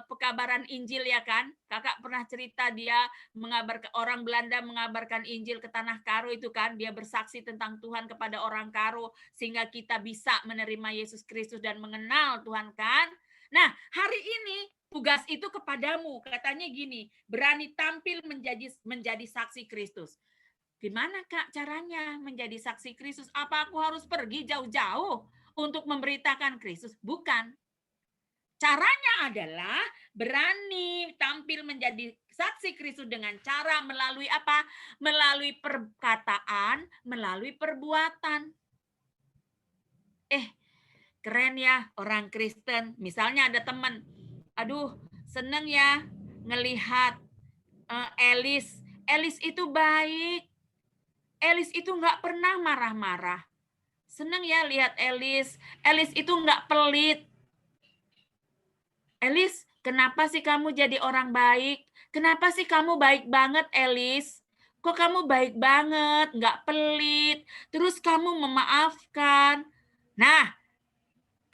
pekabaran Injil ya kan. Kakak pernah cerita dia mengabarkan, orang Belanda mengabarkan Injil ke tanah Karo itu kan, dia bersaksi tentang Tuhan kepada orang Karo sehingga kita bisa menerima Yesus Kristus dan mengenal Tuhan kan. Nah, hari ini tugas itu kepadamu, katanya gini, berani tampil menjadi saksi Kristus. Gimana Kak caranya menjadi saksi Kristus? Apa aku harus pergi jauh-jauh untuk memberitakan Kristus? Bukan. Caranya adalah berani tampil menjadi saksi Kristus dengan cara melalui apa? Melalui perkataan, melalui perbuatan. Keren ya orang Kristen. Misalnya ada teman, aduh seneng ya ngelihat Elis. Elis itu baik. Elis itu nggak pernah marah-marah. Seneng ya lihat Elis. Elis itu nggak pelit. Elis, kenapa sih kamu jadi orang baik? Kenapa sih kamu baik banget, Elis? Kok kamu baik banget, nggak pelit, terus kamu memaafkan. Nah,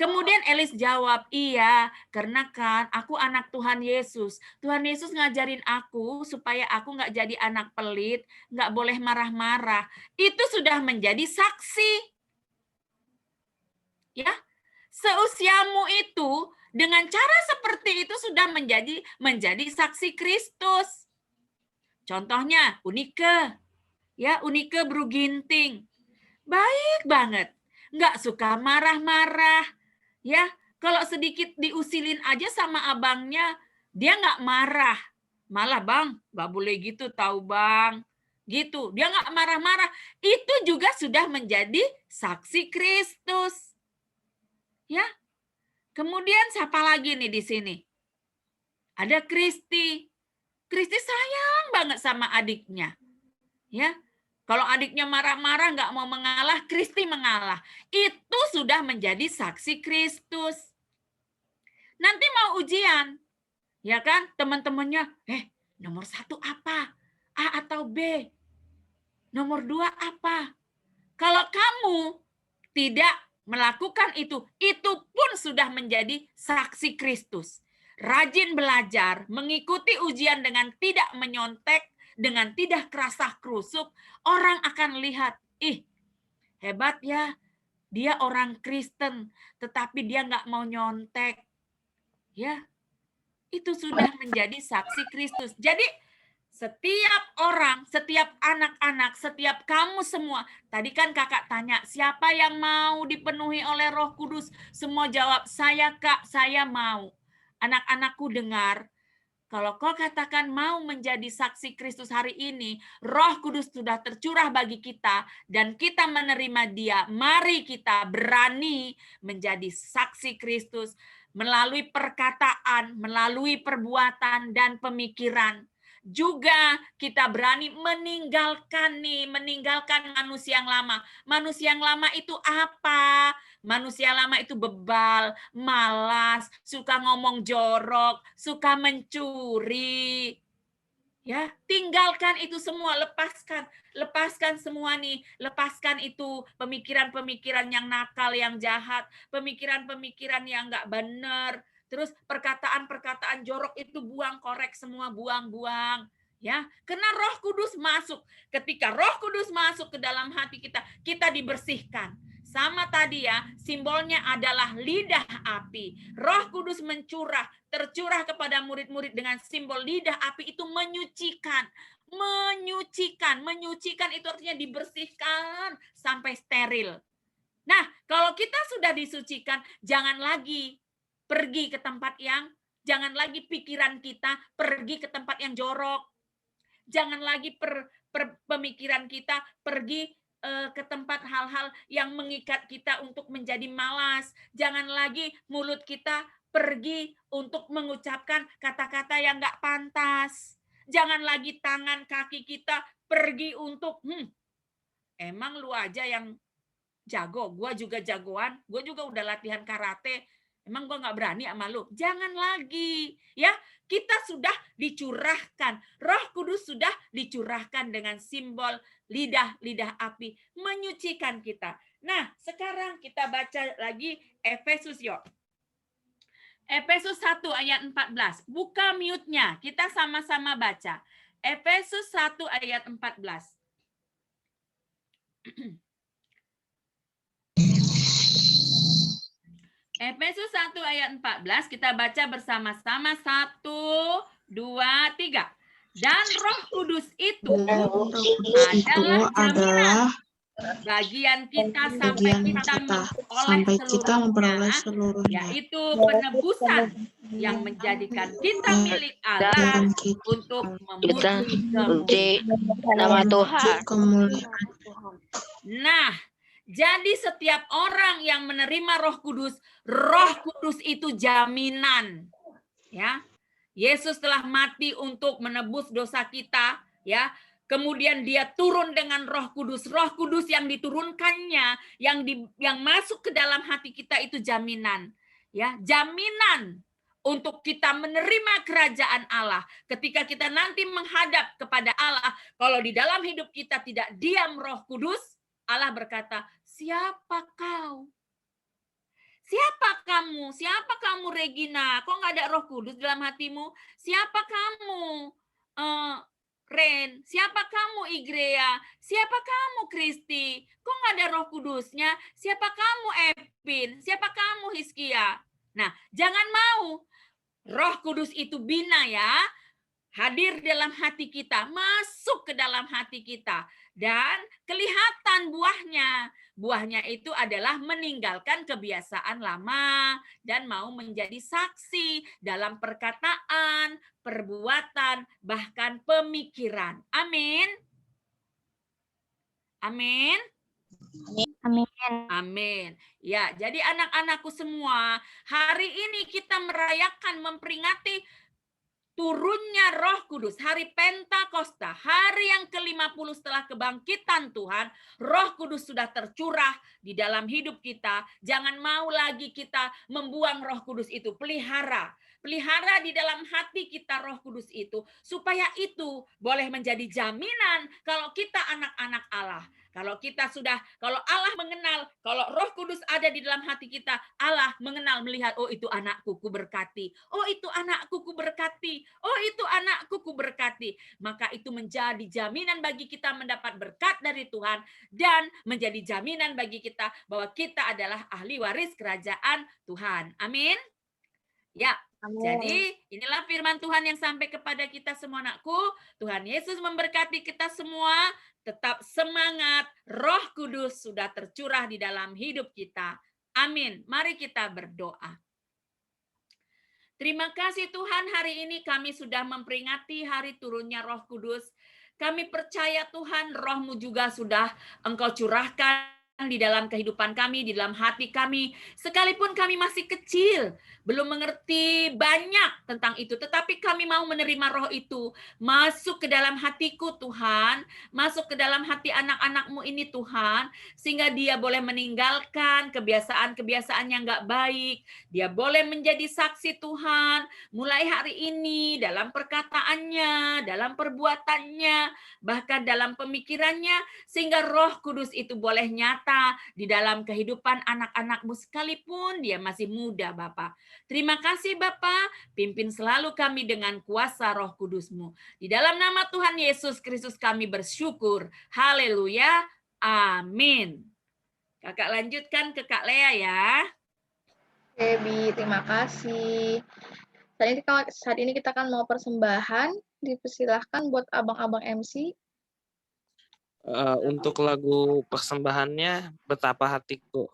kemudian Elis jawab, iya, karena kan aku anak Tuhan Yesus. Tuhan Yesus ngajarin aku supaya aku nggak jadi anak pelit, nggak boleh marah-marah. Itu sudah menjadi saksi. Ya, seusiamu itu, dengan cara seperti itu sudah menjadi saksi Kristus. Contohnya Unike. Ya, Unike Bruginting. Baik banget. Nggak suka marah-marah. Ya, kalau sedikit diusilin aja sama abangnya, dia nggak marah. Malah, Bang, nggak boleh gitu tahu, Bang. Gitu. Dia nggak marah-marah. Itu juga sudah menjadi saksi Kristus. Ya. Kemudian siapa lagi nih di sini? Ada Kristi. Kristi sayang banget sama adiknya. Ya, kalau adiknya marah-marah nggak mau mengalah, Kristi mengalah. Itu sudah menjadi saksi Kristus. Nanti mau ujian, ya kan? Teman-temannya, nomor 1 apa? A atau B? Nomor 2 apa? Kalau kamu tidak melakukan itu pun sudah menjadi saksi Kristus. Rajin belajar, mengikuti ujian dengan tidak menyontek, dengan tidak kerasa krusuk, orang akan lihat, hebat ya, dia orang Kristen, tetapi dia nggak mau nyontek. Ya, itu sudah menjadi saksi Kristus. Jadi, setiap orang, setiap anak-anak, setiap kamu semua. Tadi kan kakak tanya, siapa yang mau dipenuhi oleh Roh Kudus? Semua jawab, saya Kak, saya mau. Anak-anakku dengar, kalau kau katakan mau menjadi saksi Kristus hari ini, Roh Kudus sudah tercurah bagi kita, dan kita menerima Dia. Mari kita berani menjadi saksi Kristus, melalui perkataan, melalui perbuatan dan pemikiran. Juga kita berani meninggalkan manusia yang lama. Manusia yang lama itu apa? Manusia lama itu bebal, malas, suka ngomong jorok, suka mencuri. Ya, tinggalkan itu semua, lepaskan semua nih, lepaskan itu pemikiran-pemikiran yang nakal, yang jahat, pemikiran-pemikiran yang nggak benar, terus perkataan-perkataan jorok itu buang, korek semua, buang-buang. Ya, karena Roh Kudus masuk. Ketika Roh Kudus masuk ke dalam hati kita, kita dibersihkan. Sama tadi ya, simbolnya adalah lidah api. Roh Kudus tercurah kepada murid-murid dengan simbol lidah api itu menyucikan. Menyucikan itu artinya dibersihkan sampai steril. Nah, kalau kita sudah disucikan, jangan lagi pergi ke tempat jangan lagi pikiran kita pergi ke tempat yang jorok. Jangan lagi pemikiran kita pergi ke tempat hal-hal yang mengikat kita untuk menjadi malas. Jangan lagi mulut kita pergi untuk mengucapkan kata-kata yang nggak pantas. Jangan lagi tangan kaki kita pergi untuk, emang lu aja yang jago, gua juga jagoan, gua juga udah latihan karate, emang gua nggak berani sama lu. Jangan lagi, ya. Kita sudah dicurahkan, Roh Kudus sudah dicurahkan dengan simbol lidah api, menyucikan kita. Nah, sekarang kita baca lagi Efesus yuk. Efesus 1 ayat 14. Buka mute-nya, kita sama-sama baca. Efesus 1 ayat 14. Efesus 1 ayat 14, kita baca bersama-sama. 1, 2, 3. Dan Roh Kudus itu adalah bagian kita sampai kita memperoleh seluruhnya, yaitu penebusan yang menjadikan kita milik Allah untuk memuji nama Tuhan. Nah, jadi setiap orang yang menerima Roh Kudus itu jaminan. Ya. Yesus telah mati untuk menebus dosa kita, ya. Kemudian dia turun dengan Roh Kudus. Roh Kudus yang diturunkannya, yang masuk ke dalam hati kita itu jaminan. Ya, jaminan untuk kita menerima kerajaan Allah. Ketika kita nanti menghadap kepada Allah, kalau di dalam hidup kita tidak diam Roh Kudus, Allah berkata, siapa kau? Siapa kamu? Siapa kamu Regina? Kok nggak ada Roh Kudus dalam hatimu? Siapa kamu Ren? Siapa kamu Igrea? Siapa kamu Kristi? Kok nggak ada Roh Kudusnya? Siapa kamu Epin? Siapa kamu Hiskia? Nah, jangan mau Roh Kudus itu bina ya, hadir dalam hati kita, masuk ke dalam hati kita. Dan kelihatan buahnya. Buahnya itu adalah meninggalkan kebiasaan lama dan mau menjadi saksi dalam perkataan, perbuatan, bahkan pemikiran. Amin. Amin. Amin. Amin. Ya, jadi anak-anakku semua, hari ini kita merayakan, memperingati turunnya Roh Kudus, hari Pentakosta, hari yang ke-50 setelah kebangkitan Tuhan, Roh Kudus sudah tercurah di dalam hidup kita. Jangan mau lagi kita membuang Roh Kudus itu, pelihara di dalam hati kita Roh Kudus itu, supaya itu boleh menjadi jaminan kalau kita anak-anak Allah. Kalau Allah mengenal, kalau Roh Kudus ada di dalam hati kita, Allah mengenal, melihat, oh itu anakku ku berkati, oh itu anakku ku berkati, oh itu anakku ku berkati. Maka itu menjadi jaminan bagi kita mendapat berkat dari Tuhan, dan menjadi jaminan bagi kita bahwa kita adalah ahli waris kerajaan Tuhan. Amin. Ya. Amin. Jadi inilah firman Tuhan yang sampai kepada kita semua anakku. Tuhan Yesus memberkati kita semua. Tetap semangat, Roh Kudus sudah tercurah di dalam hidup kita. Amin. Mari kita berdoa. Terima kasih Tuhan, hari ini kami sudah memperingati hari turunnya Roh Kudus. Kami percaya Tuhan, Roh-Mu juga sudah Engkau curahkan di dalam kehidupan kami, di dalam hati kami, sekalipun kami masih kecil, belum mengerti banyak tentang itu, tetapi kami mau menerima roh itu masuk ke dalam hatiku Tuhan, masuk ke dalam hati anak-anak-Mu ini Tuhan, sehingga dia boleh meninggalkan kebiasaan-kebiasaan yang nggak baik, dia boleh menjadi saksi Tuhan, mulai hari ini dalam perkataannya, dalam perbuatannya, bahkan dalam pemikirannya, sehingga Roh Kudus itu boleh nyata di dalam kehidupan anak-anak-Mu sekalipun dia masih muda, Bapak. Terima kasih, Bapak. Pimpin selalu kami dengan kuasa Roh Kudus-Mu. Di dalam nama Tuhan Yesus Kristus kami bersyukur. Haleluya. Amin. Kakak lanjutkan ke Kak Lea ya. Oke, Bi, terima kasih. Saat ini kita akan mau persembahan. Dipersilahkan buat abang-abang MC. Untuk lagu persembahannya Betapa Hatiku.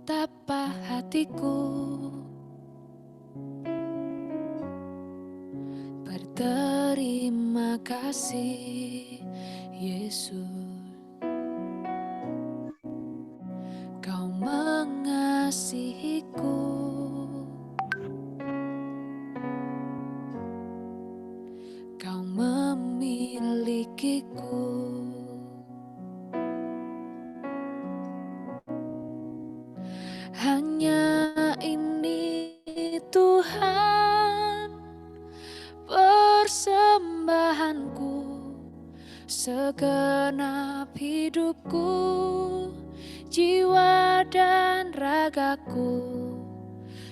Betapa hatiku berterima kasih, Yesus. Kau mengasihiku, Kau memilikiku. Hanya ini Tuhan persembahanku, segenap hidupku, jiwa dan ragaku,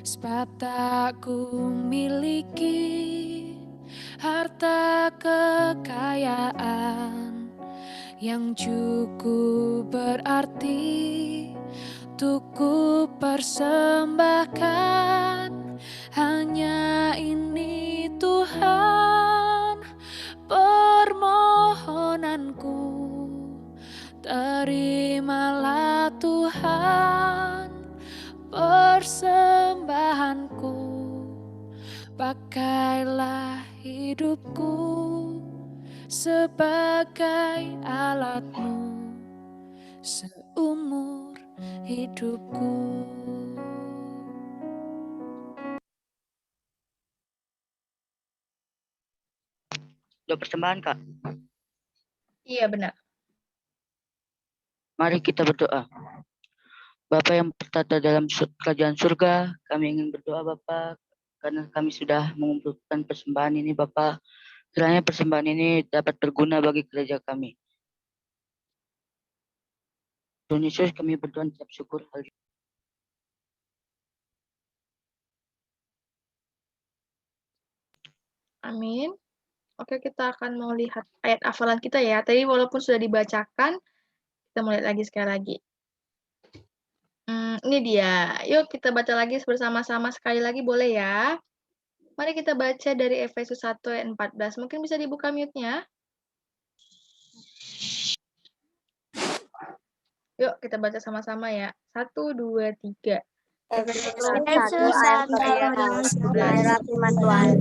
sebab tak ku miliki harta kekayaan yang cukup berarti untuk ku persembahkan. Hanya ini Tuhan permohonanku, terimalah Tuhan persembahanku, pakailah hidupku sebagai alat-Mu seumur hidupku. Doa persembahan, Kak. Iya, benar. Mari kita berdoa. Bapa yang bertata dalam kerajaan surga, kami ingin berdoa Bapa, karena kami sudah mengumpulkan persembahan ini Bapa. Kiranya persembahan ini dapat berguna bagi gereja kami. Tuhan Yesus, kami berdoa dan ucap syukur. Amin. Oke, kita akan mau lihat ayat hafalan kita ya. Tadi walaupun sudah dibacakan, kita mau lihat lagi sekali lagi. Ini dia. Yuk kita baca lagi bersama-sama sekali lagi, boleh ya? Mari kita baca dari Efesus 1 ayat 14. Mungkin bisa dibuka mute-nya. Yuk kita baca sama-sama ya. 1, 2, 3. Efesus 1 ayat 14 firman Tuhan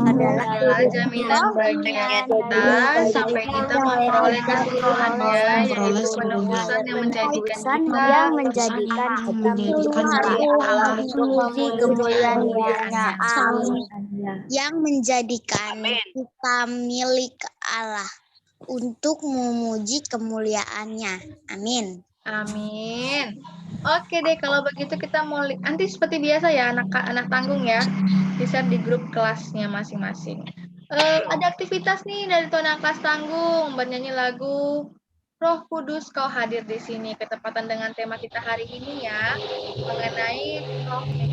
adalah jaminan bagian kita sampai kita memperoleh keseluruhannya, yaitu penebusan yang menjadikan kita Allah untuk memuji kemuliaan-Nya. Amin. Yang menjadikan kita milik Allah untuk memuji kemuliaan-Nya. Amin. Amin. Oke deh, kalau begitu kita mau nanti seperti biasa ya anak tanggung ya, di-share di grup kelasnya masing-masing. Ada aktivitas nih dari anak kelas tanggung, bernyanyi lagu Roh Kudus, kau hadir di sini, ketepatan dengan tema kita hari ini ya,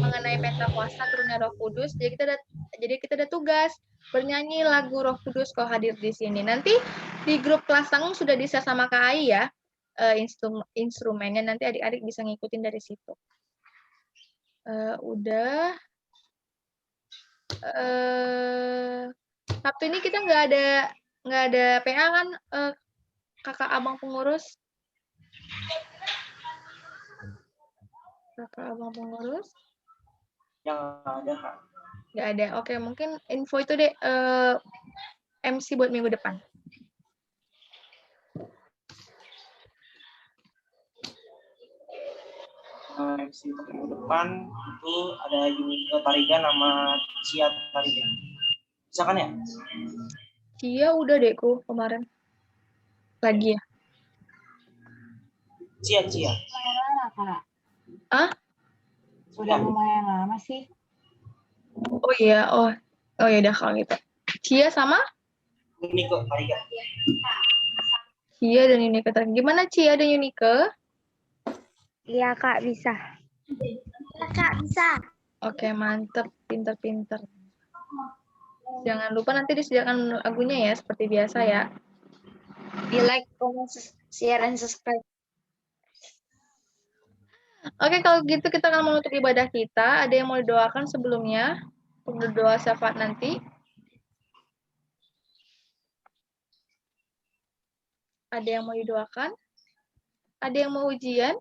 mengenai Pentakosta turunnya Roh Kudus. Jadi kita ada tugas bernyanyi lagu Roh Kudus, kau hadir di sini. Nanti di grup kelas tanggung sudah bisa sama Kak Ai ya, instrumennya nanti adik-adik bisa ngikutin dari situ. Udah. Sabtu ini kita nggak ada PA kan, kakak abang pengurus? Kakak abang pengurus? Yang ada, Kak. Nggak ada. Oke, mungkin info itu deh MC buat minggu depan. MC minggu depan itu ada Yunika Tarigan sama Cia Tarigan. Bisa kan ya? Cia udah deh kemarin. Lagi ya? Cia. Ah? Sudah lumayan lama sih. Oh iya, oh ya udah kalau gitu. Cia sama? Yunika Tarigan. Cia dan Yunika Tarigan. Gimana Cia dan Yunika? Iya Kak, bisa. Iya, Kak, bisa. Oke, mantep. Pinter-pinter. Jangan lupa nanti disediakan lagunya ya, seperti biasa ya. Di like, comment, share, and subscribe. Oke, kalau gitu kita akan menutup ibadah kita. Ada yang mau didoakan sebelumnya? Untuk doa syafaat nanti. Ada yang mau didoakan? Ada yang mau ujian?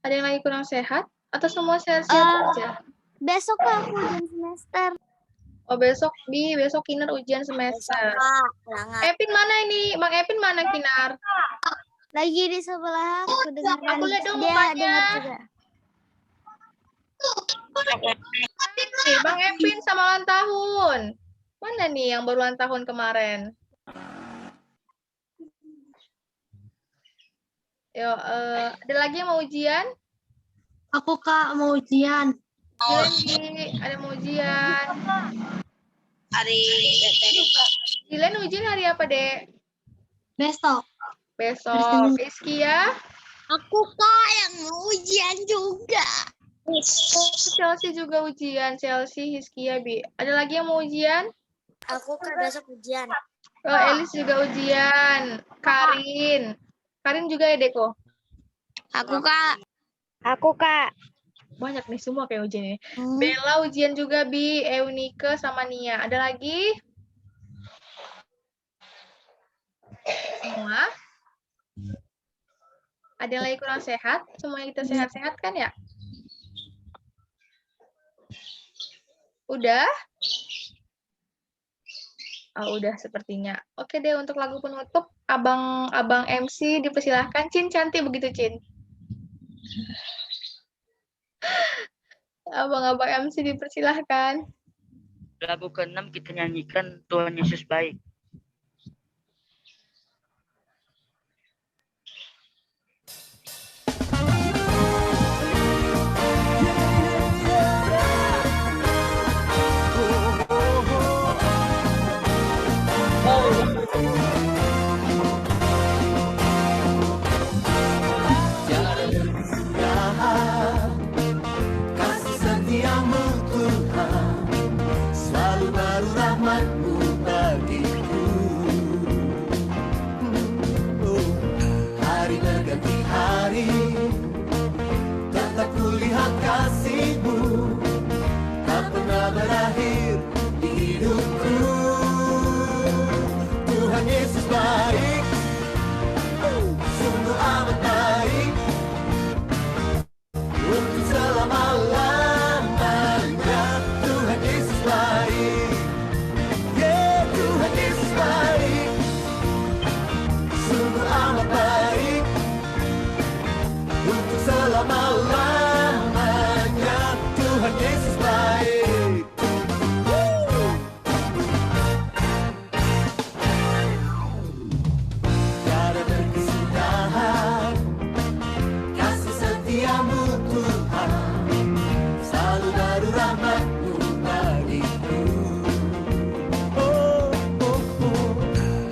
Ada yang lagi kurang sehat? Atau semua sehat-sehat saja? Besok Kak, aku ujian semester. Oh, besok Kinar ujian semester. Kak, semangat. Epin mana ini? Bang Epin mana Kinar? Lagi di sebelah aku dengarkan. Aku lihat dong Dia mukanya. dengar juga. Nih, Bang Epin sama ulang tahun. Mana nih yang baru ulang tahun kemarin? Yo, ada lagi yang mau ujian? Aku Kak mau ujian. Dilan, ada mau ujian. Dilan ujian hari apa, Dek? Besok. Besok. Iskia? Aku Kak yang mau ujian juga. Chelsea juga ujian. Chelsea, Hiskia, Bi. Ada lagi yang mau ujian? Aku Kak besok ujian. Oh, Elis juga ujian. Karin juga ya, Deko? Aku Kak. Banyak nih semua kayak ujian ini. Bella ujian juga, Bi. Eunike sama Nia. Ada lagi? Semua? Ada yang lagi kurang sehat? Semuanya kita sehat-sehat kan ya? Udah? Oh, udah sepertinya. Oke deh, untuk lagu penutup, abang MC dipersilahkan. Cin, cantik begitu, Cin. Abang MC dipersilahkan. Lagu ke-6 kita nyanyikan Tuhan Yesus baik. Kasih setiamu Tuhan, selalu baru rahmat-Mu bagiku. Hari berganti hari, tetap kulihat kasih-Mu, tak pernah berakhir di hidupku. Tuhan Yesus baik, sungguh amat baik, untuk selama-lamanya. Tuhan Yesus baik, yeah, Tuhan Yesus baik, sungguh amat baik, untuk selama-lamanya. Tuhan Yesus baik. Tiada berkesudahan kasih setiamu Tuhan, selalu baru rahmat-Mu bagiku. Oh, oh, oh.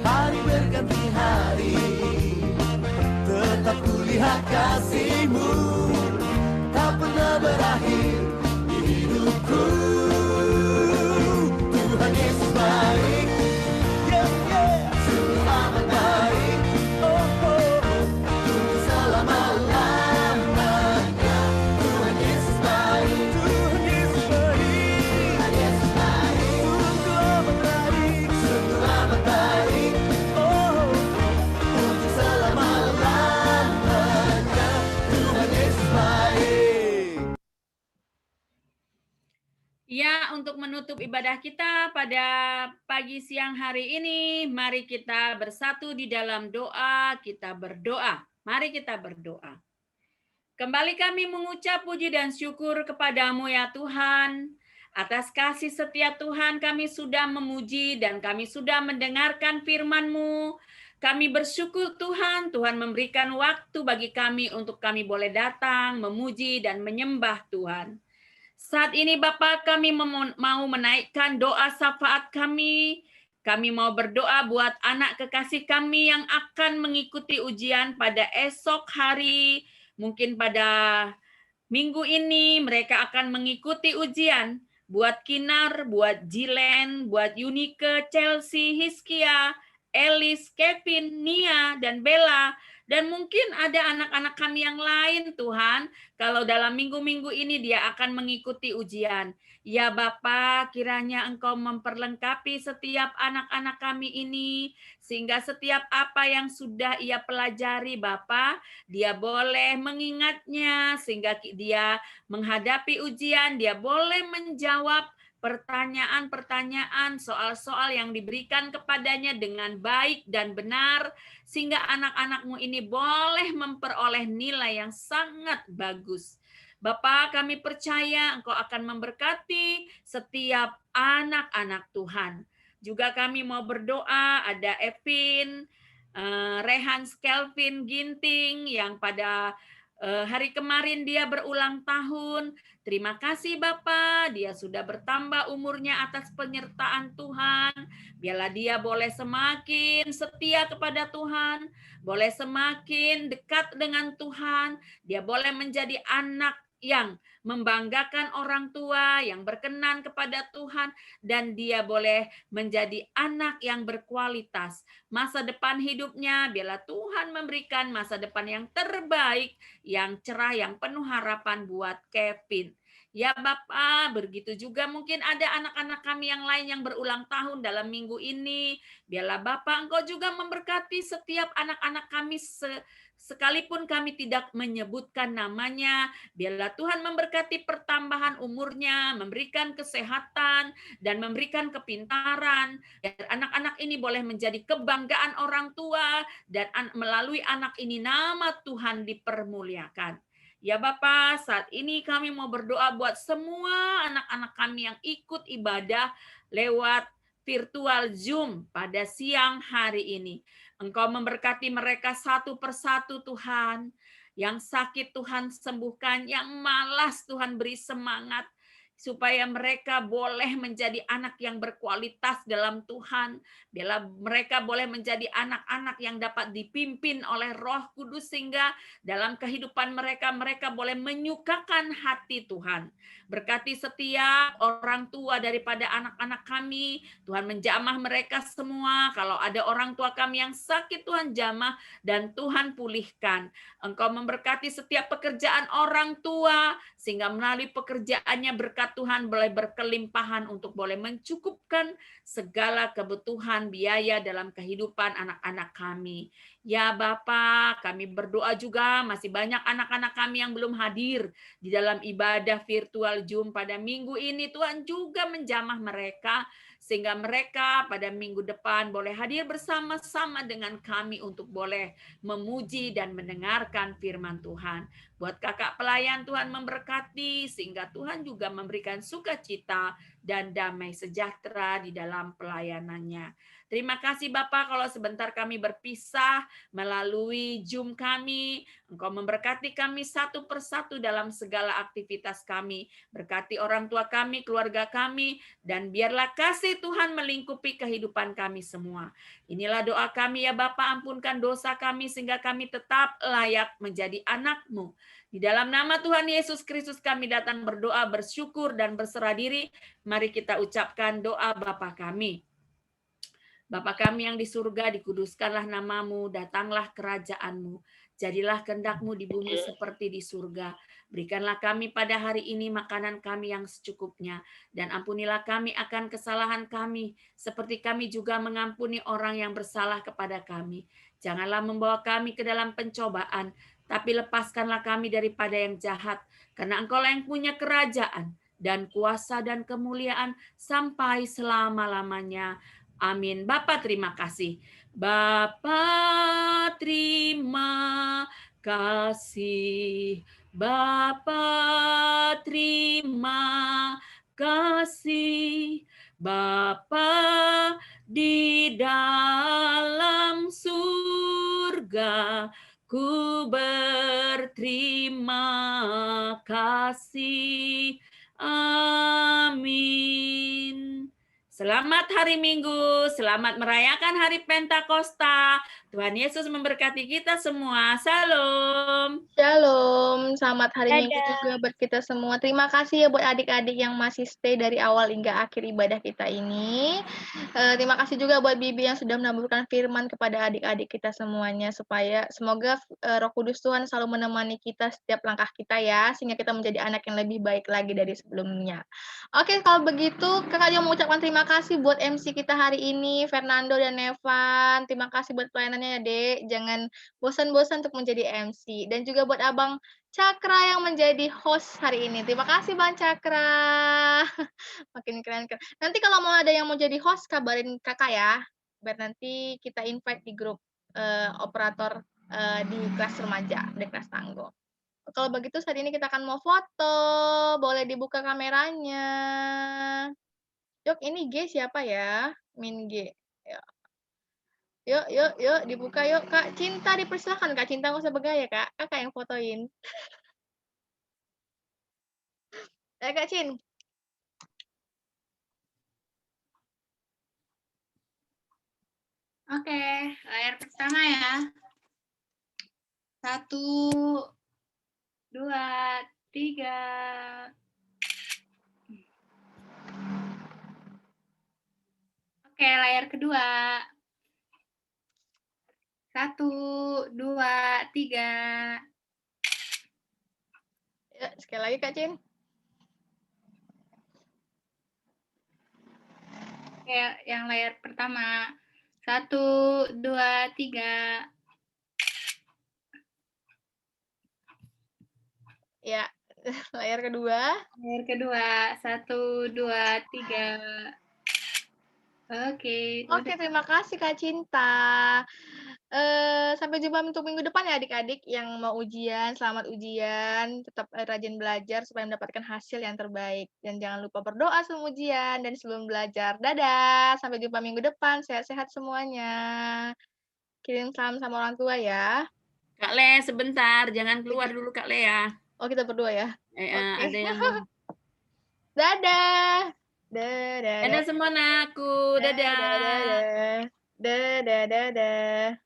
Hari berganti hari, Ya, untuk menutup ibadah kita pada pagi siang hari ini, mari kita bersatu di dalam doa, kita berdoa. Mari kita berdoa. Kembali kami mengucap puji dan syukur kepadamu ya Tuhan. Atas kasih setia Tuhan kami sudah memuji dan kami sudah mendengarkan firman-Mu. Kami bersyukur Tuhan, Tuhan memberikan waktu bagi kami untuk kami boleh datang, memuji dan menyembah Tuhan. Saat ini Bapak kami mau menaikkan doa syafaat kami. Kami mau berdoa buat anak kekasih kami yang akan mengikuti ujian pada esok hari. Mungkin pada minggu ini mereka akan mengikuti ujian. Buat Kinar, buat Jilen, buat Yunike, Chelsea, Hiskia, Elis, Kevin, Nia, dan Bella. Dan mungkin ada anak-anak kami yang lain Tuhan, kalau dalam minggu-minggu ini dia akan mengikuti ujian. Ya Bapa, kiranya Engkau memperlengkapi setiap anak-anak kami ini, sehingga setiap apa yang sudah ia pelajari Bapa, dia boleh mengingatnya, sehingga dia menghadapi ujian, dia boleh menjawab pertanyaan-pertanyaan, soal-soal yang diberikan kepadanya dengan baik dan benar, sehingga anak-anak-Mu ini boleh memperoleh nilai yang sangat bagus. Bapa, kami percaya Engkau akan memberkati setiap anak-anak Tuhan. Juga kami mau berdoa, ada Evin, Rehan, Kelvin, Ginting, yang pada hari kemarin dia berulang tahun. Terima kasih Bapak, dia sudah bertambah umurnya atas penyertaan Tuhan. Biarlah dia boleh semakin setia kepada Tuhan, boleh semakin dekat dengan Tuhan, dia boleh menjadi anak yang membanggakan orang tua, yang berkenan kepada Tuhan, dan dia boleh menjadi anak yang berkualitas. Masa depan hidupnya, biarlah Tuhan memberikan masa depan yang terbaik, yang cerah, yang penuh harapan buat Kevin. Ya Bapak, begitu juga mungkin ada anak-anak kami yang lain yang berulang tahun dalam minggu ini. Biarlah Bapak Engkau juga memberkati setiap anak-anak kami sekalipun kami tidak menyebutkan namanya. Biarlah Tuhan memberkati pertambahan umurnya, memberikan kesehatan, dan memberikan kepintaran. Biar anak-anak ini boleh menjadi kebanggaan orang tua, dan melalui anak ini nama Tuhan dipermuliakan. Ya Bapak, saat ini kami mau berdoa buat semua anak-anak kami yang ikut ibadah lewat virtual Zoom pada siang hari ini. Engkau memberkati mereka satu persatu Tuhan. Yang sakit Tuhan sembuhkan, yang malas Tuhan beri semangat, supaya mereka boleh menjadi anak yang berkualitas dalam Tuhan. Bila mereka boleh menjadi anak-anak yang dapat dipimpin oleh Roh Kudus, sehingga dalam kehidupan mereka, mereka boleh menyukakan hati Tuhan. Berkati setiap orang tua daripada anak-anak kami, Tuhan menjamah mereka semua. Kalau ada orang tua kami yang sakit, Tuhan jamah dan Tuhan pulihkan. Engkau memberkati setiap pekerjaan orang tua, sehingga melalui pekerjaannya berkat Tuhan boleh berkelimpahan untuk boleh mencukupkan segala kebutuhan biaya dalam kehidupan anak-anak kami. Ya Bapa, kami berdoa juga masih banyak anak-anak kami yang belum hadir di dalam ibadah virtual Zoom pada minggu ini. Tuhan juga menjamah mereka, sehingga mereka pada minggu depan boleh hadir bersama-sama dengan kami untuk boleh memuji dan mendengarkan firman Tuhan. Buat kakak pelayan, Tuhan memberkati, sehingga Tuhan juga memberikan sukacita dan damai sejahtera di dalam pelayanannya. Terima kasih Bapak, kalau sebentar kami berpisah melalui Zoom kami. Engkau memberkati kami satu persatu dalam segala aktivitas kami. Berkati orang tua kami, keluarga kami, dan biarlah kasih Tuhan melingkupi kehidupan kami semua. Inilah doa kami ya Bapak, ampunkan dosa kami sehingga kami tetap layak menjadi anak-Mu. Di dalam nama Tuhan Yesus Kristus kami datang berdoa, bersyukur, dan berserah diri. Mari kita ucapkan doa Bapa kami. Bapa kami yang di surga, dikuduskanlah nama-Mu, datanglah kerajaan-Mu. Jadilah kehendak-Mu di bumi seperti di surga. Berikanlah kami pada hari ini makanan kami yang secukupnya, dan ampunilah kami akan kesalahan kami, seperti kami juga mengampuni orang yang bersalah kepada kami. Janganlah membawa kami ke dalam pencobaan, tapi lepaskanlah kami daripada yang jahat, karena Engkaulah yang punya kerajaan dan kuasa dan kemuliaan sampai selama-lamanya. Amin. Bapa terima kasih. Bapa terima kasih. Bapa terima kasih. Bapa di dalam surga, ku berterima kasih. Amin. Selamat hari Minggu, selamat merayakan hari Pentakosta. Tuhan Yesus memberkati kita semua. Salam. Shalom, selamat hari Minggu juga buat kita semua. Terima kasih ya buat adik-adik yang masih stay dari awal hingga akhir ibadah kita ini. Terima kasih juga buat Bibi yang sudah menaburkan firman kepada adik-adik kita semuanya, supaya semoga Roh Kudus Tuhan selalu menemani kita setiap langkah kita ya, sehingga kita menjadi anak yang lebih baik lagi dari sebelumnya. Oke, kalau begitu Kakak juga mengucapkan terima kasih buat MC kita hari ini, Fernando dan Nevan. Terima kasih buat pelayanannya ya, Dek. Jangan bosan-bosan untuk menjadi MC. Dan juga buat Abang Cakra yang menjadi host hari ini. Terima kasih Bang Cakra. Makin keren. Nanti kalau mau ada yang mau jadi host, kabarin kakak ya. Biar nanti kita invite di grup operator di kelas remaja, di kelas tanggo. Kalau begitu saat ini kita akan mau foto. Boleh dibuka kameranya. Yuk, ini G siapa ya? Min G. Ya. Yuk, dibuka yuk. Kak Cinta dipersilahkan. Kak Cinta nggak usah bergaya, Kak. Kakak yang fotoin. Kak Cin. Oke, layar pertama ya. 1, 2, 3. Oke, layar kedua. 1, 2, 3. Ya, sekali lagi Kak Cin. Oke, yang layar pertama. 1, 2, 3. Ya, layar kedua. Layar kedua. 1, 2, 3. Oke. Oke, terima kasih Kak Cinta. Sampai jumpa untuk minggu depan ya adik-adik yang mau ujian. Selamat ujian, tetap rajin belajar supaya mendapatkan hasil yang terbaik. Dan jangan lupa berdoa sebelum ujian dan sebelum belajar. Dadah, sampai jumpa minggu depan. Sehat-sehat semuanya. Kirim salam sama orang tua ya. Kak Le, sebentar. Jangan keluar dulu Kak Le ya. Oh, kita berdua ya? Oke. Ada yang... Dadah. Dadah. Dadah semua anakku. Dadah. Dadah.